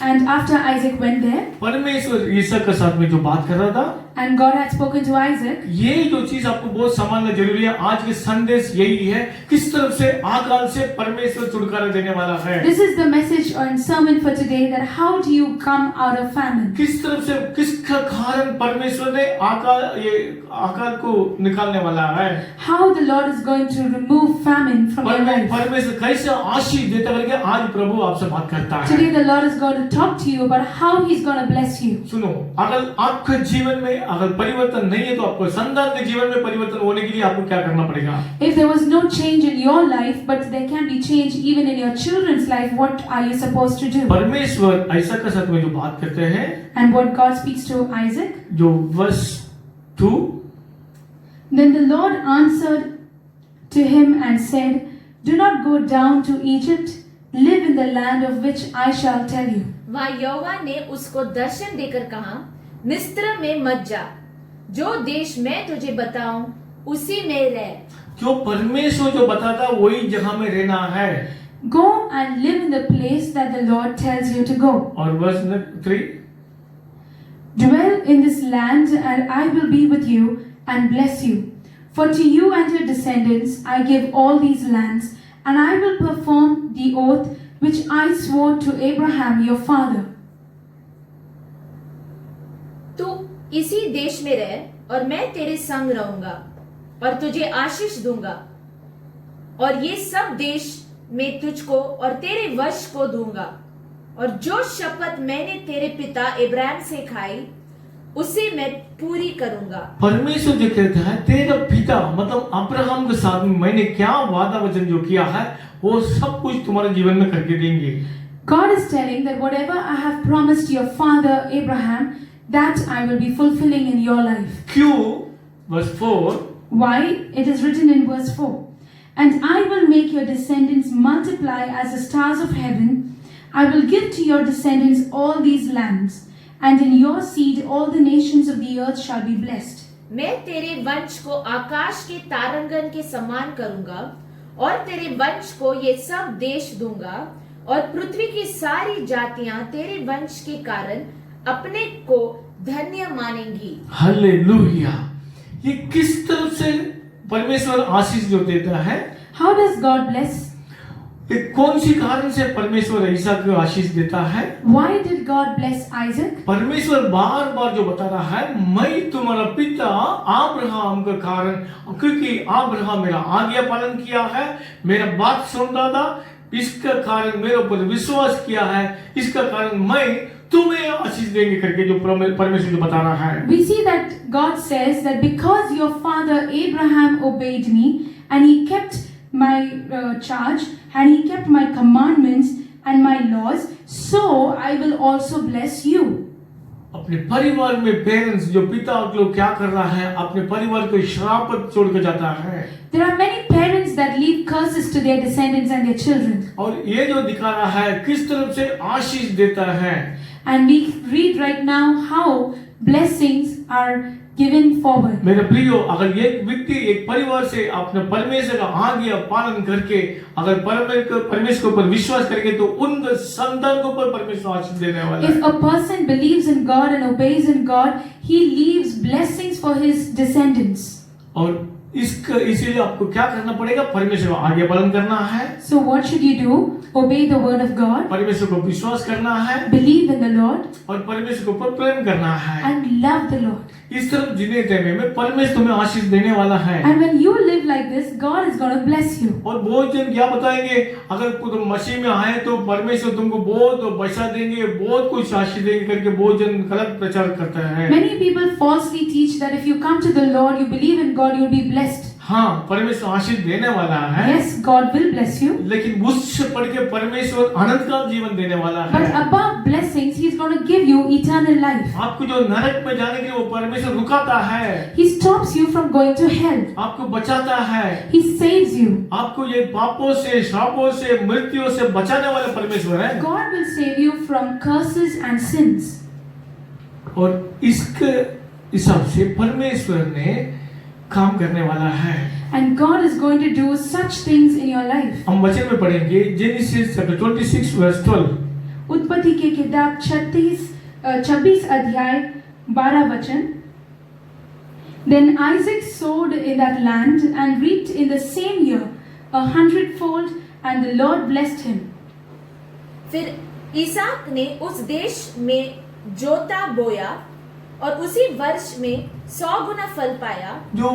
And after Isaac went there, परमेश्वर ईसा के साथ में जो बात कर रहा था, and God had spoken to Isaac, ये जो चीज आपको बहुत समझना जरूरी है। आज के संदेश यही है, किस तरफ से अकाल से परमेश्वर छुटकारा देने वाला है। this is the message or sermon for today, that how do you come out of famine? किस तरफ से, किसका कारण परमेश्वर ने अकाल को निकालने वाला है। How the Lord is going to remove famine from your life. परमेश्वर कैसे आशीष देता करके आज प्रभु आपसे बात करता है। Today the Lord is going to talk to you about how He's going to bless you. सुनो, अगर आपके जीवन में अगर परिवर्तन नहीं है, तो आपको संतान के जीवन में परिवर्तन होने के लिए आपको क्या करना पड़ेगा? If there was no change in your life, but there can be change even in your children's life, what are you supposed to do? परमेश्वर ऐसा के साथ में जो बात करते हैं, And what God speaks to Isaac? जो वर्ष 2, Then the Lord answered to him and said, Do not go down to Egypt. Live in the land of which I shall tell you. वहाँ यहोवा ने उसको दर्शन देकर कहा, मिस्र में मत जा, जो देश मैं तुझे बताऊं उसी में रह। जो परमेश्वर जो बताता वही जगह में रहना है। Go and live in the place that the Lord tells you to go. और वर्ष 3, Dwell in this land, and I will be with you and bless you. For to you and your descendants I give all these lands, and I will perform the oath which I swore to Abraham your father. तू इसी देश में रह और मैं तेरे संग रहूंगा और तुझे आशीष दूंगा, और ये सब देश में तुझको और तेरे वंश को दूंगा, और जो शपथ मैंने तेरे पिता इब्राहिम से खाई उसे मैं पूरी करूंगा। परमेश्वर जो कहता है, तेरा पिता मतलब अब्राहम के साथ में मैंने क्या वादा वचन जो किया है, वो सब कुछ तुम्हारे जीवन में करके देंगे। God is telling that whatever I have promised your father Abraham, that I will be fulfilling in your life. क्यों? वर्ष 4, Why? It is written in verse 4. And I will make your descendants multiply as the stars of heaven. I will give to your descendants all these lands, and in your seed all the nations of the earth shall be blessed. मैं तेरे वंश को आकाश के तारंगन के समान करूंगा, और तेरे वंश को ये सब देश दूंगा, और पृथ्वी की सारी जातियां तेरे वंश के कारण अपने को धन्य मानेंगी। हालेलुया। ये किस तरफ से परमेश्वर आशीष जो देता है? How does God bless? ये कौन सी कारण से परमेश्वर ईसा को आशीष देता है? Why did God bless Isaac? परमेश्वर बार बार जो बता रहा है, मैं तुम्हारा पिता अब्राहम का कारण, क्योंकि अब्राहम मेरा आज्ञा पालन किया है, मेरा बात सुनता था, इसका कारण मेरे ऊपर विश्वास किया है, इसका कारण मैं तुम्हें आशीष देंगे करके जो परमेश्वर जो बता रहा है। We see that God says that because your father Abraham obeyed me and he kept my charge and he kept my commandments and my laws, so I will also bless you. अपने परिवार में parents जो पिता लोग क्या कर रहा है, अपने परिवार को श्राप छोड़ के जाता है। There are many parents that leave curses to their descendants and their children. और ये जो दिखा रहा है किस तरफ से आशीष देता है। And we read right now how blessings are given forward. मेरे प्रियो, अगर एक व्यक्ति एक परिवार से अपने परमेश्वर का आज्ञा पालन करके अगर परमेश्वर के ऊपर विश्वास करेंगे, तो उन संतान के ऊपर परमेश्वर आशीष देने वाला है। If a person believes in God and obeys in God, he leaves blessings for his descendants. और इसीलिए आपको क्या करना पड़ेगा? परमेश्वर का आज्ञा पालन करना है। So what should you do? Obey the word of God, परमेश्वर को विश्वास करना है, believe in the Lord, और परमेश्वर के ऊपर प्रेम करना है। and love the Lord. इस तरफ जीने टाइम में परमेश्वर तुम्हें आशीष देने वाला है। And when you live like this, God is going to bless you. और बहुत जन क्या बताएंगे, अगर तुम मसीह में आए तो परमेश्वर तुमको बहुत पैसा देंगे, बहुत कुछ आशीष देंगे करके बहुत जन गलत प्रचार करते हैं। Many people falsely teach that if you come to the Lord, you believe in God, you'll be blessed. हाँ परमेश्वर आशीष देने वाला है, Yes, God will bless you. लेकिन उससे बढ़ के परमेश्वर अनंत का जीवन देने वाला But है। above blessings, He's going to give you eternal life. आपको जो नरक में जाने के लिए वो परमेश्वर रुकाता है, He stops you from going to hell. आपको बचाता है, He saves you. आपको ये पापों से, श्रापों से, मृत्यु से बचाने वाला परमेश्वर है। God will save you from curses and sins. और इसके हिसाब से परमेश्वर ने काम करने वाला है। And God is going to do such things in your life. हम वचन में पढ़ेंगे जेनेसिस चैप्टर 26 वर्स 12। उत्पत्ति की किताब 26 अध्याय 12 वचन। Then Isaac sowed in that land and reaped in the same year 100-fold, and the Lord blessed him. फिर इसहाक ने उस देश में जोता बोया और उसी वर्ष में 100 गुना फल पाया। जो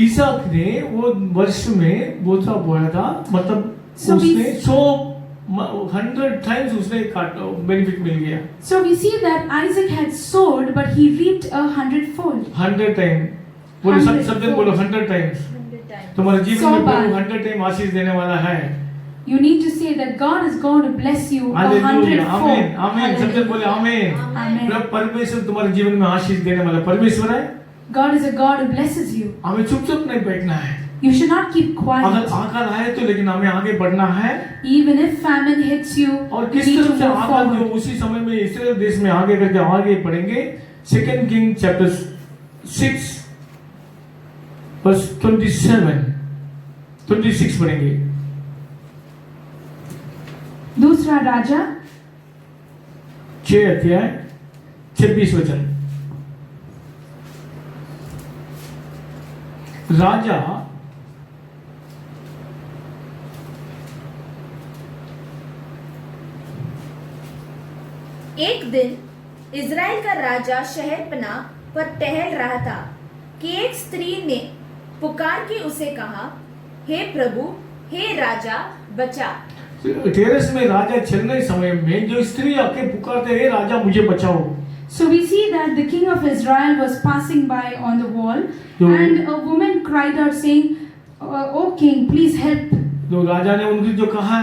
ईसाक ने वो वर्ष में बोता बोया था, मतलब So उसने 100 टाइम्स उसने बेनिफिट मिल गया। So we see that Isaac had sowed, but he reaped 100-fold. 100 time बोलो, 100 सब दिन बोलो 100 टाइम्स। 100 times। तुम्हारे जीवन 100 में बार। प्रभु 100 टाइम आशीष देने वाला है। You need to say that God is going to bless you hallelujah, 100-fold. आमीन, आमीन, सब दिन बोले आमीन। Amen. प्रभु परमेश्वर तुम्हारे जीवन में आशीष देने वाला परमेश्वर है। God is a God who blesses you. हमें चुपचाप नहीं बैठना है। You should not keep अगर quiet. आकाल आए तो, लेकिन हमें आगे बढ़ना है। Even if famine hits you, और you किस need to तरह से move आकाल जो forward. उसी समय में इस्राएल देश में आगे करके आगे बढ़ेंगे। 2 किंग चैप्टर 6 वर्स 26 पढ़ेंगे। दूसरा राजा 6 अध्याय 26 वचन। राजा एक दिन इज़राइल का राजा शहरपनाह पर टहल रहा था कि एक स्त्री ने पुकार के उसे कहा, हे प्रभु, हे राजा, बचा। टेरेस में राजा चलने समय में जो स्त्री आके पुकारते, हे राजा मुझे बचाओ। So we see that the king of Israel was passing by on the wall, and a woman cried out saying, "O king, please help." जो राजा ने उनकी जो कहा,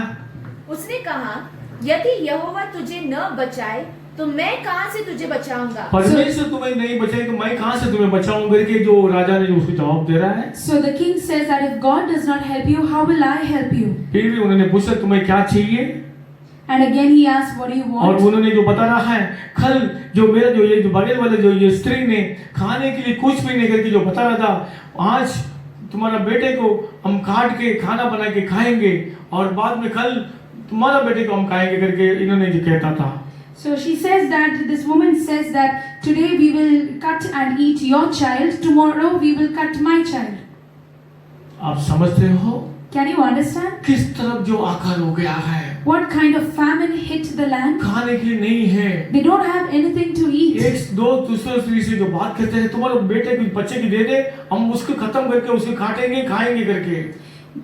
उसने कहा, यदि यहोवा तुझे न बचाए तो मैं कहां से तुझे बचाऊंगा। परमेश्वर तुम्हें नहीं बचाए तो मैं कहां से तुम्हें बचाऊं करके जो राजा ने जो उसको जवाब दे रहा है। So the king says that if God does not help you, how will I help you? फिर भी उन्होंने पूछा तुम्हें क्या चाहिए, And again he asked, what do you और want? उन्होंने जो बता रहा है, कल जो मेरा जो ये जो बगल वाले जो ये स्त्री ने खाने के लिए कुछ भी नहीं करके जो बता रहा था, आज तुम्हारा बेटे को हम काट के खाना बना के खाएंगे और बाद में कल तुम्हारा बेटे को हम खाएंगे करके इन्होंने जो कहता था। So she says that, this woman says that today we will cut and eat your child, tomorrow we will cut my child. आप समझते हो Can you understand? किस तरफ जो आकाल हो गया है, What kind of famine hit the land? खाने के लिए नहीं है। They don't have anything to eat. एक दो दूसरे स्त्री से जो बात करते हैं, तुम्हारे बेटे को बच्चे की दे दे, हम उसको खत्म करके उसको काटेंगे खाएंगे करके।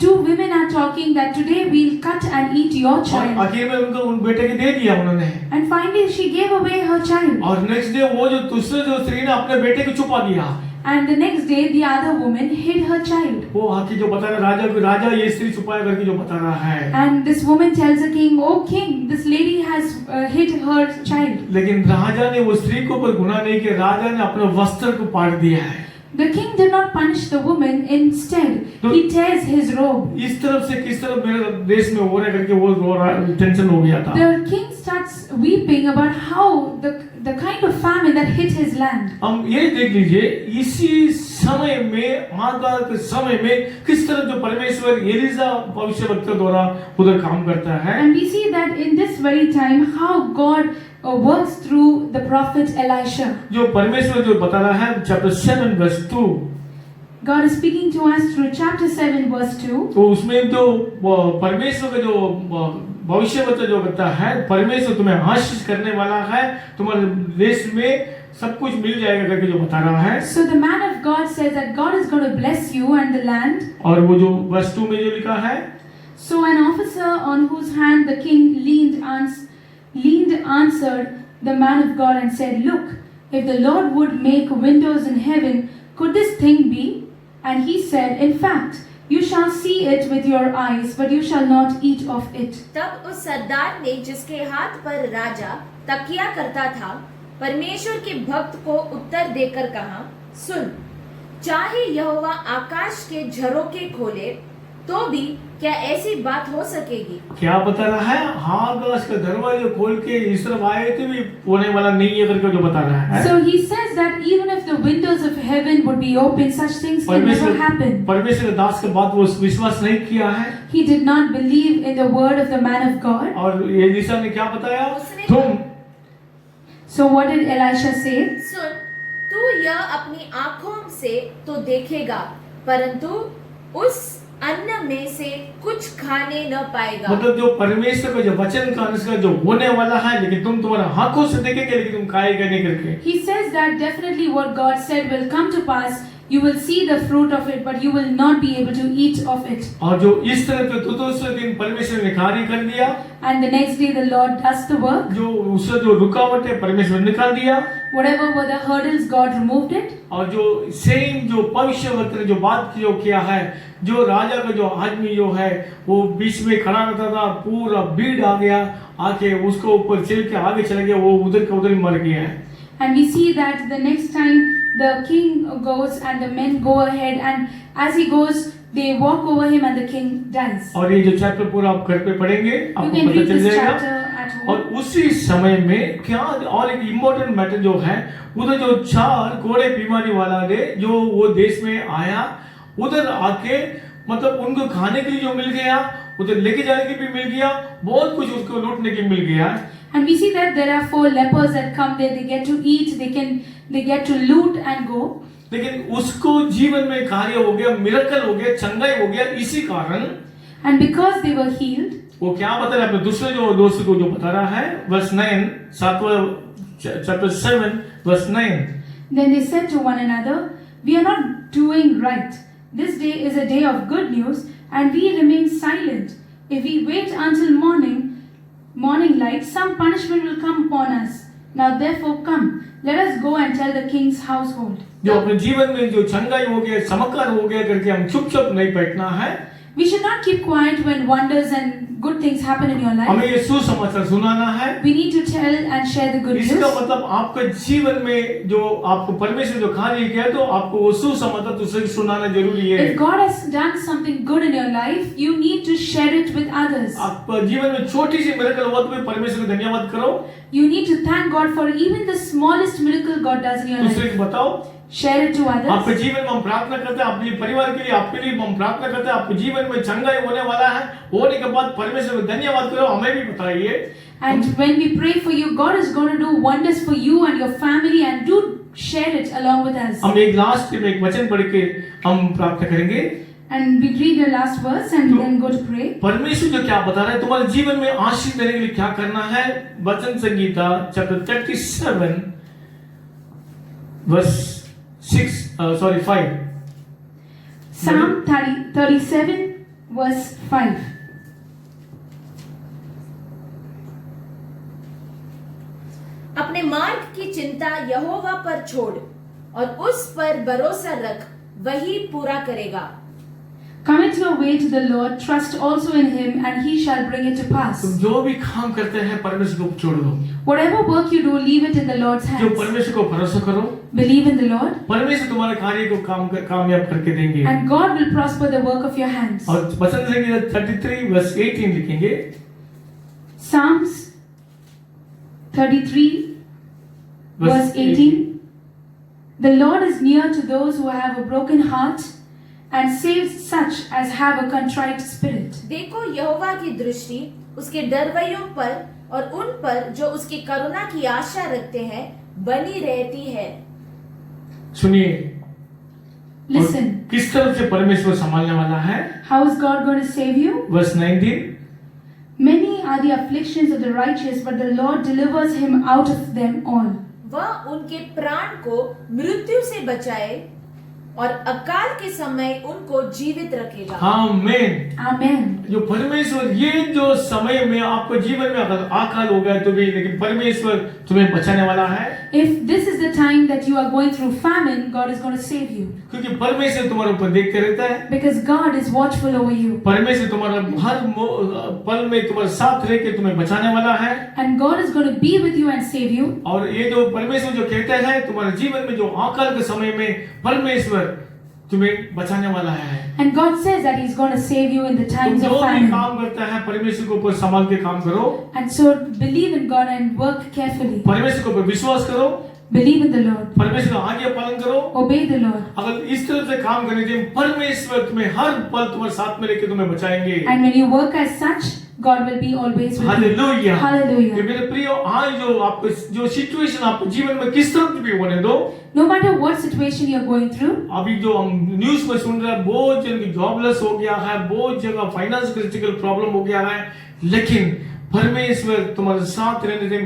Two women are talking that today we'll cut and eat your और child. आखिर में उनको उन बेटे के दे दिया उन्होंने। And finally she gave away her child. और नेक्स्ट डे वो जो दूसरे जो स्त्री ने अपने बेटे को छुपा दिया। And the next day the other woman hid her child. वो आके जो बता रहा राजा को, राजा ये स्त्री छुपाया करके जो बता रहा है। And this woman tells the king, "Oh king, this lady has hid her child." लेकिन राजा ने वो स्त्री को पर गुनाह नहीं किया, राजा ने अपने वस्त्र को पाट दिया है। The king did not punish the woman, instead he tears his robe. इस तरफ से किस तरफ मेरे देश में हो रहा है करके वो रो रहा, टेंशन हो गया था। The king starts weeping about how the kind of famine that hit his land. हम ये देख लीजिए, इसी समय में आकाल के समय में किस तरह जो परमेश्वर एलिजा भविष्यवक्ता द्वारा उधर काम करता है। And we see that in this very time how God works through the prophet Elisha. जो परमेश्वर जो बता रहा है chapter 7 verse 2, God is speaking to us through chapter 7 verse 2. तो उसमें जो परमेश्वर का जो भविष्यवक्ता जो कहता है, परमेश्वर तुम्हें आशीष करने वाला है, तुम्हारे देश में सब कुछ मिल जाएगा करके जो बता रहा है। So the man of God says that God is going to bless you and the land. और वो जो वर्स 2 में जो लिखा है, So an officer on whose hand the king leaned answered the man of God and said, "Look, if the Lord would make windows in heaven, could this thing be?" And he said, in fact, you shall see it with your eyes, but you shall not eat of it. तब उस सरदार ने, जिसके हाथ पर राजा तकिया करता था, परमेश्वर के भक्त को उत्तर देकर कहा, सुन, चाहे यहोवा आकाश के झरोखे खोले तो भी क्या ऐसी बात हो सकेगी? क्या बता रहा है? आकाश का दरवाजा खोल के इस तरफ आए थे भी होने वाला नहीं है करके जो बता रहा है। So he says that even if the windows of heaven would be open, such things can never happen. परमेश्वर के दास के बात वो विश्वास नहीं किया है। He did not believe in the word of the man of God. और एलीशा ने क्या बताया? तुम So what did Elisha say? सुन, तू यह अपनी आंखों से तो देखेगा, परंतु उस अन्न में से कुछ खाने न पाएगा। मतलब जो परमेश्वर का जो वचन का अनुसार जो होने वाला है, लेकिन तुम तुम्हारा आंखों से देखेंगे लेकिन तुम खाएगा नहीं करके। He says that definitely what God said will come to pass. You will see the fruit of it, but you will not be able to eat of it. और जो इस तरह के दूसरे दिन परमेश्वर ने कार्य कर दिया, And the next day the Lord does the work. जो उससे जो रुकावट है परमेश्वर निकाल दिया। Whatever were the hurdles, God removed it. और जो सेम जो भविष्यवक्ता ने जो बात की जो किया है, जो राजा का जो आदमी जो है वो बीच में खड़ा रहता था, पूरा भीड़ आ गया, आके उसको ऊपर चल के आगे चला गया, वो उधर का उधर ही मर गया है। And we see that the next time the king goes and the men go ahead, and as he goes they walk over him and the king dies. और ये जो चैप्टर पूरा आप घर पे पढ़ेंगे You आपको can पता read चल this जाएगा। chapter at home. और उसी समय में क्या और एक इम्पोर्टेंट मैटर जो है, उधर जो 4 घोड़े बीमारी वाला ने जो वो देश में आया, उधर आके मतलब उनको खाने के लिए जो मिल गया, उधर लेके जाने के भी मिल गया, बहुत कुछ उसको लूटने के मिल गया। And we see that there are 4 lepers that come there. They get to eat, they get to loot and go. लेकिन उसको जीवन में कार्य हो गया, मिरेकल हो गया, चंगाई हो गया। इसी कारण And because they were healed, वो क्या बता रहा है अपने दूसरे जो दोस्त को जो बता रहा है, वर्स 9, 7वां chapter 7 verse 9। then they said to one another, we are not doing right. This day is a day of good news, and we remain silent. If we wait until morning light, some punishment will come upon us. Now therefore come, let us go and tell the king's household. जो अपने जीवन में जो चंगाई हो गया, चमत्कार हो गया करके हम चुपचाप नहीं बैठना है। We should not keep quiet when wonders and good things happen in your life. हमें ये सुसमाचार सुनाना है। We need to tell and share the good news. इसका मतलब आपके जीवन में जो आपको परमेश्वर जो कार्य किया, तो आपको वो सुसमाचार दूसरे सुनाना जरूरी है। If God has done something good in your life, you need to share it with others. आप जीवन में छोटी सी मिरेकल हुआ तो भी परमेश्वर को धन्यवाद करो। You need to thank God for even the smallest miracle God does in your दूसरे life. को बताओ। Share it to others. आपके जीवन में हम प्रार्थना करते हैं, अपने परिवार के लिए, आपके लिए हम प्रार्थना करते हैं, आपके जीवन में चंगाई होने वाला है, होने के बाद परमेश्वर को धन्यवाद करो, हमें भी बताइए। And when we pray for you, God is going to do wonders for you and your family, and do share it along with us. हम एक लास्ट में एक वचन पढ़ के हम प्रार्थना करेंगे। And we read the last verse and then go to pray. परमेश्वर जो क्या बता रहा है, तुम्हारे जीवन में आशीष देने के लिए क्या करना है। वचन Sangeeta chapter 37 verse 5। Psalm 37 verse 5. अपने मार्ग की चिंता यहोवा पर छोड़ और उस पर भरोसा रख, वही पूरा करेगा। Commit your way to the Lord, trust also in Him, and He shall bring it to pass. तुम जो भी काम करते हैं परमेश्वर को छोड़ दो। Whatever work you do, leave it in the Lord's जो hands. परमेश्वर को भरोसा करो, Believe in the Lord, परमेश्वर तुम्हारे कार्य को कामयाब करके देंगे। and God will prosper the work of your hands. और वचन संगीता 33 वर्स 18 लिखेंगे। Psalms 33 verse 18. The Lord is near to those who have a broken heart, and saves such as have a contrite spirit. देखो, यहोवा की दृष्टि उसके डरवैयों पर और उन पर जो उसकी करुणा की आशा रखते हैं बनी रहती है। सुनिए, Listen, किस तरह से परमेश्वर संभालने वाला है। how is God going to save you? Verse 19। Many are the afflictions of the righteous, but the Lord delivers him out of them all. वह उनके प्राण को मृत्यु से बचाए और अकाल के समय उनको जीवित रखेगा। आमीन। Amen. जो परमेश्वर ये जो समय में आपको जीवन में अगर अकाल हो गया तो भी, लेकिन परमेश्वर तुम्हें बचाने वाला है। If this is the time that you are going through famine, God is going to save you. क्योंकि परमेश्वर तुम्हारे ऊपर देखते रहता है, Because God is watchful over you. परमेश्वर तुम्हारा हर पल में तुम्हारे साथ रह के तुम्हें बचाने वाला है। And God is going to be with you and save you. और ये जो परमेश्वर जो कहता है तुम्हारे जीवन में जो आकाल के समय में परमेश्वर तुम्हें बचाने वाला है। And God says that He's going to save you in the तुम times जो of भी famine. काम करता है परमेश्वर के ऊपर संभाल के काम करो, And so believe in God and work carefully. परमेश्वर के ऊपर विश्वास करो, Believe in the Lord. परमेश्वर का आज्ञा पालन करो। Obey the Lord. अगर इस तरह से काम करने से परमेश्वर तुम्हें हर पल तुम्हारे साथ में लेके तुम्हें बचाएंगे। And when you work as such, God will be always with you. Hallelujah. Hallelujah. ये मेरे प्रिय, आज जो आपको जो सिचुएशन आपके जीवन में किस तरह की भी होने दो, No matter what situation you're going through, अभी जो हम न्यूज में सुन रहे हैं बहुत जन की जॉबलेस हो गया है, बहुत जगह फाइनेंस क्रिटिकल प्रॉब्लम हो गया है, लेकिन परमेश्वर तुम्हारे साथ रहने से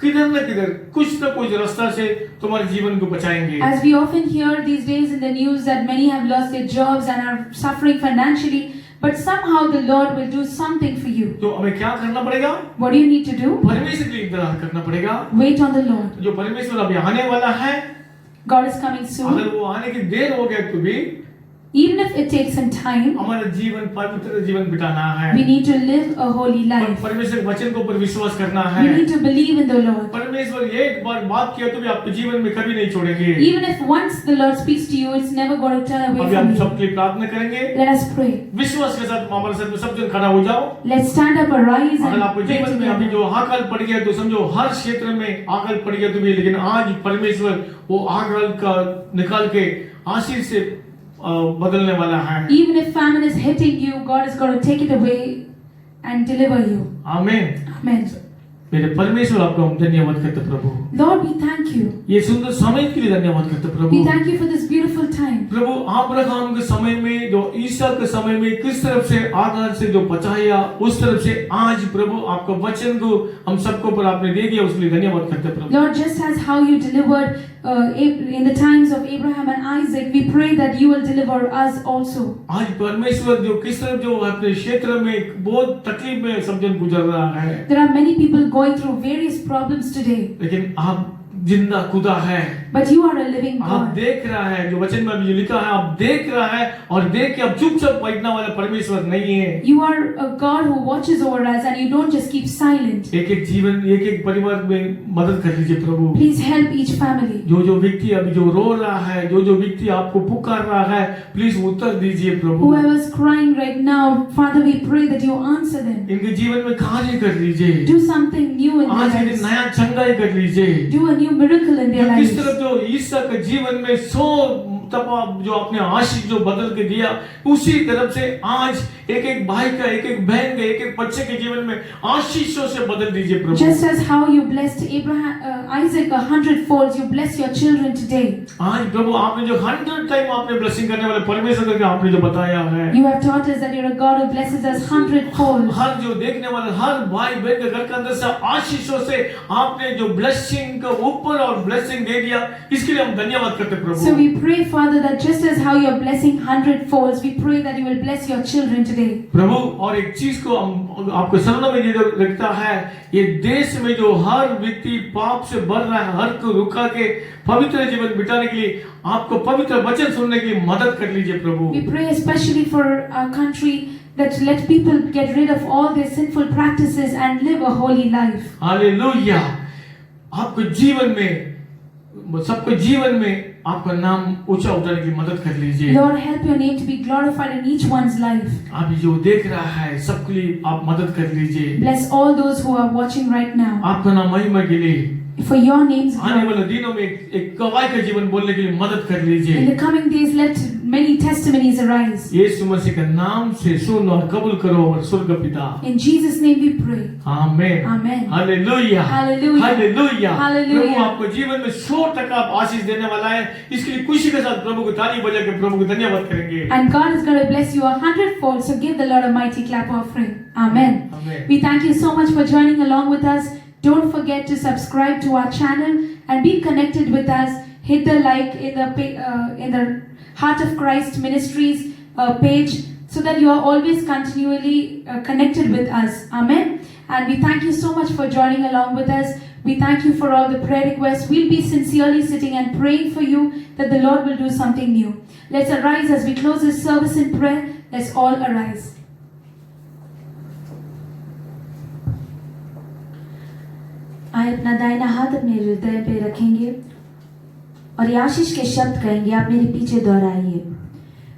किधर न किधर कुछ न कुछ रास्ता से तुम्हारे जीवन को बचाएंगे। as we often hear these days in the news that many have lost their jobs and are suffering financially, but somehow the Lord will do something for you. तो हमें क्या करना पड़ेगा? What do you need to do? परमेश्वर के लिए इंतजार करना पड़ेगा। Wait on the Lord. जो परमेश्वर अभी आने वाला है, God is coming soon. अगर वो आने की देर हो गया तो भी Even if it takes some time, हमारा जीवन पवित्र जीवन बिताना है। we need to live a holy life. परमेश्वर के वचन के ऊपर विश्वास करना We है। need to believe in the Lord. परमेश्वर एक बार बात किया तो भी आपके जीवन में कभी नहीं छोड़ेंगे। Even if once the Lord speaks to you, it's never going to turn away अभी from हम you. सबके लिए प्रार्थना करेंगे। Let us pray. विश्वास के साथ हमारे साथ में सब जन खड़ा हो जाओ। Let's stand up, arise, अगर and आपके pray जीवन में अभी together. जो आकल पड़ गया तो समझो हर क्षेत्र में आकल पड़ गया तो भी, लेकिन आज परमेश्वर वो आकल का निकाल के आशीष से बदलने वाला है। Even if famine is hitting you, God is going to take it away and deliver you. आमीन। Amen. मेरे परमेश्वर आपको हम धन्यवाद करते प्रभु, Lord, we thank you. ये सुंदर समय के लिए धन्यवाद करते We Prabhu. thank you for this beautiful time. Prabhu Abraham के समय में जो ईसा के समय में किस तरफ से आकाश से जो बचाया, उस तरफ से आज प्रभु आपका वचन को हम सबको पर आपने दे दिया, उसके लिए धन्यवाद करते प्रभु। Lord, just as how you delivered in the times of Abraham and Isaac, we pray that you will deliver us also. आज परमेश्वर जो किस तरफ जो अपने क्षेत्र में बहुत तकलीफ में सब जन गुजर रहा है, There are many people going through various problems today, लेकिन आप जिंदा खुदा है, but you are a living आप God. देख रहा है जो वचन में अभी जो लिखा है, आप देख रहा है और देख के आप चुपचाप बैठने वाला परमेश्वर नहीं है। You are a God who watches over us and you don't just keep silent. एक एक जीवन एक एक परिवार में मदद कर लीजिए प्रभु। Please help each family. जो व्यक्ति अभी जो रो रहा है, जो व्यक्ति आपको पुकार रहा है, प्लीज उत्तर दीजिए प्रभु। Whoever is crying right now, Father, we pray that you answer them. इनके जीवन में कार्य कर लीजिए, Do something new in आज their के दिन lives. नया चंगाई कर लीजिए। Do a new miracle in their जो किस lives. तरह जो ईसा के जीवन में 100 दफा जो अपने आशीष जो बदल के दिया, उसी तरफ से आज एक एक भाई का, एक एक बहन का, एक एक बच्चे के जीवन में आशीषों से बदल दीजिए प्रभु। Just as how you blessed Isaac 100-fold, you bless your children today. आज प्रभु आपने जो 100 टाइम आपने ब्लेसिंग करने वाले परमेश्वर करके आपने जो बताया है, You have taught us that you're a God who blesses us 100-fold. हर जो देखने वाले हर भाई बहन के घर के अंदर से आशीषों से आपने जो ब्लेसिंग का ऊपर और ब्लेसिंग दे दिया, इसके लिए हम धन्यवाद करते So Prabhu. we pray, Father, that just as how you're blessing 100-folds, we pray that you will bless your children today. प्रभु और एक चीज को हम आपके शरणों में ये जो रखता है, ये देश में जो हर व्यक्ति पाप से भर रहा है, हर को रुका के पवित्र जीवन बिताने के लिए आपको पवित्र वचन सुनने की मदद कर लीजिए प्रभु। We pray especially for our country that let people get rid of all their sinful practices and live a holy life. Hallelujah. आपके जीवन में, सबके जीवन में आपका नाम ऊंचा उठाने की मदद कर लीजिए। Lord, help your name to be glorified in each one's life. आप जो देख रहा है सबके लिए आप मदद कर लीजिए। Bless all those who are watching right now. आपका नाम महिमा के लिए For your name's आने glory. वाले दिनों में एक गवाही का जीवन बोलने के लिए मदद कर लीजिए। In the coming days, let many testimonies arise. यीशु मसीह के नाम से सुन और कबूल करो और स्वर्ग पिता। In Jesus' name we pray. Amen. Amen. Hallelujah. Hallelujah. Hallelujah. Hallelujah. प्रभु आपको जीवन में 100% आशीष देने वाला है, इसके लिए खुशी के साथ प्रभु को ताली बजा के प्रभु को धन्यवाद करेंगे। And God is going to bless you 100-fold. So give the Lord a mighty clap offering. Amen. Amen. We thank you so much for joining along with us. Don't forget to subscribe to our channel and be connected with us. Hit the like in the Heart of Christ Ministries page so that you are always continually connected with us. Amen. And we thank you so much for joining along with us. We thank you for all the prayer requests. We'll be sincerely sitting and praying for you that the Lord will do something new. Let's arise as we close this service in prayer. Let's all arise. आए अपना दाहिना हाथ अपने हृदय पे रखेंगे और ये आशीष के शब्द कहेंगे। आप मेरे पीछे दोहराइए।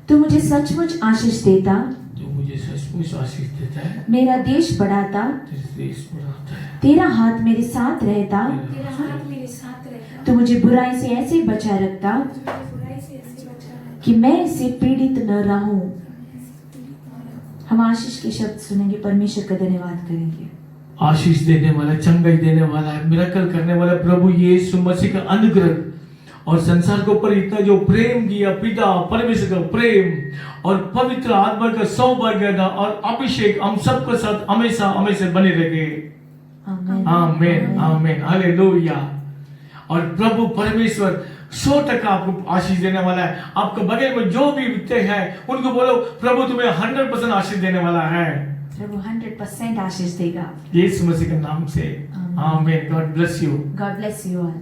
तू मुझे सचमुच आशीष देता, जो मुझे सचमुच आशीष देता है, मेरा देश बढ़ाता, तेरे देश बढ़ाता है, तेरा हाथ मेरे साथ रहता, तेरा हाथ मेरे साथ रहता, तू मुझे बुराई से ऐसे बचा रखता बुराई से ऐसे बचा कि मैं इससे पीड़ित न रहूं। हम आशीष के शब्द सुनेंगे, परमेश्वर का धन्यवाद करेंगे। आशीष देने वाला, चंगाई देने वाला, मिरेकल करने वाला प्रभु यीशु मसीह का अनुग्रह और संसार के ऊपर इतना जो प्रेम किया, पिता परमेश्वर का प्रेम और पवित्र आत्मा का सौभाग्य और अभिषेक हम सबके साथ हमेशा हमेशा बने रहे। आमीन आमीन हालेलुया। और प्रभु परमेश्वर 100% आपको आशीष देने वाला है। आपके बगल में जो भी व्यक्ति है उनको बोलो, प्रभु तुम्हें 100% आशीष देने वाला है। प्रभु 100% आशीष देगा। यीशु मसीह के नाम से आमीन। God bless you. God bless you all.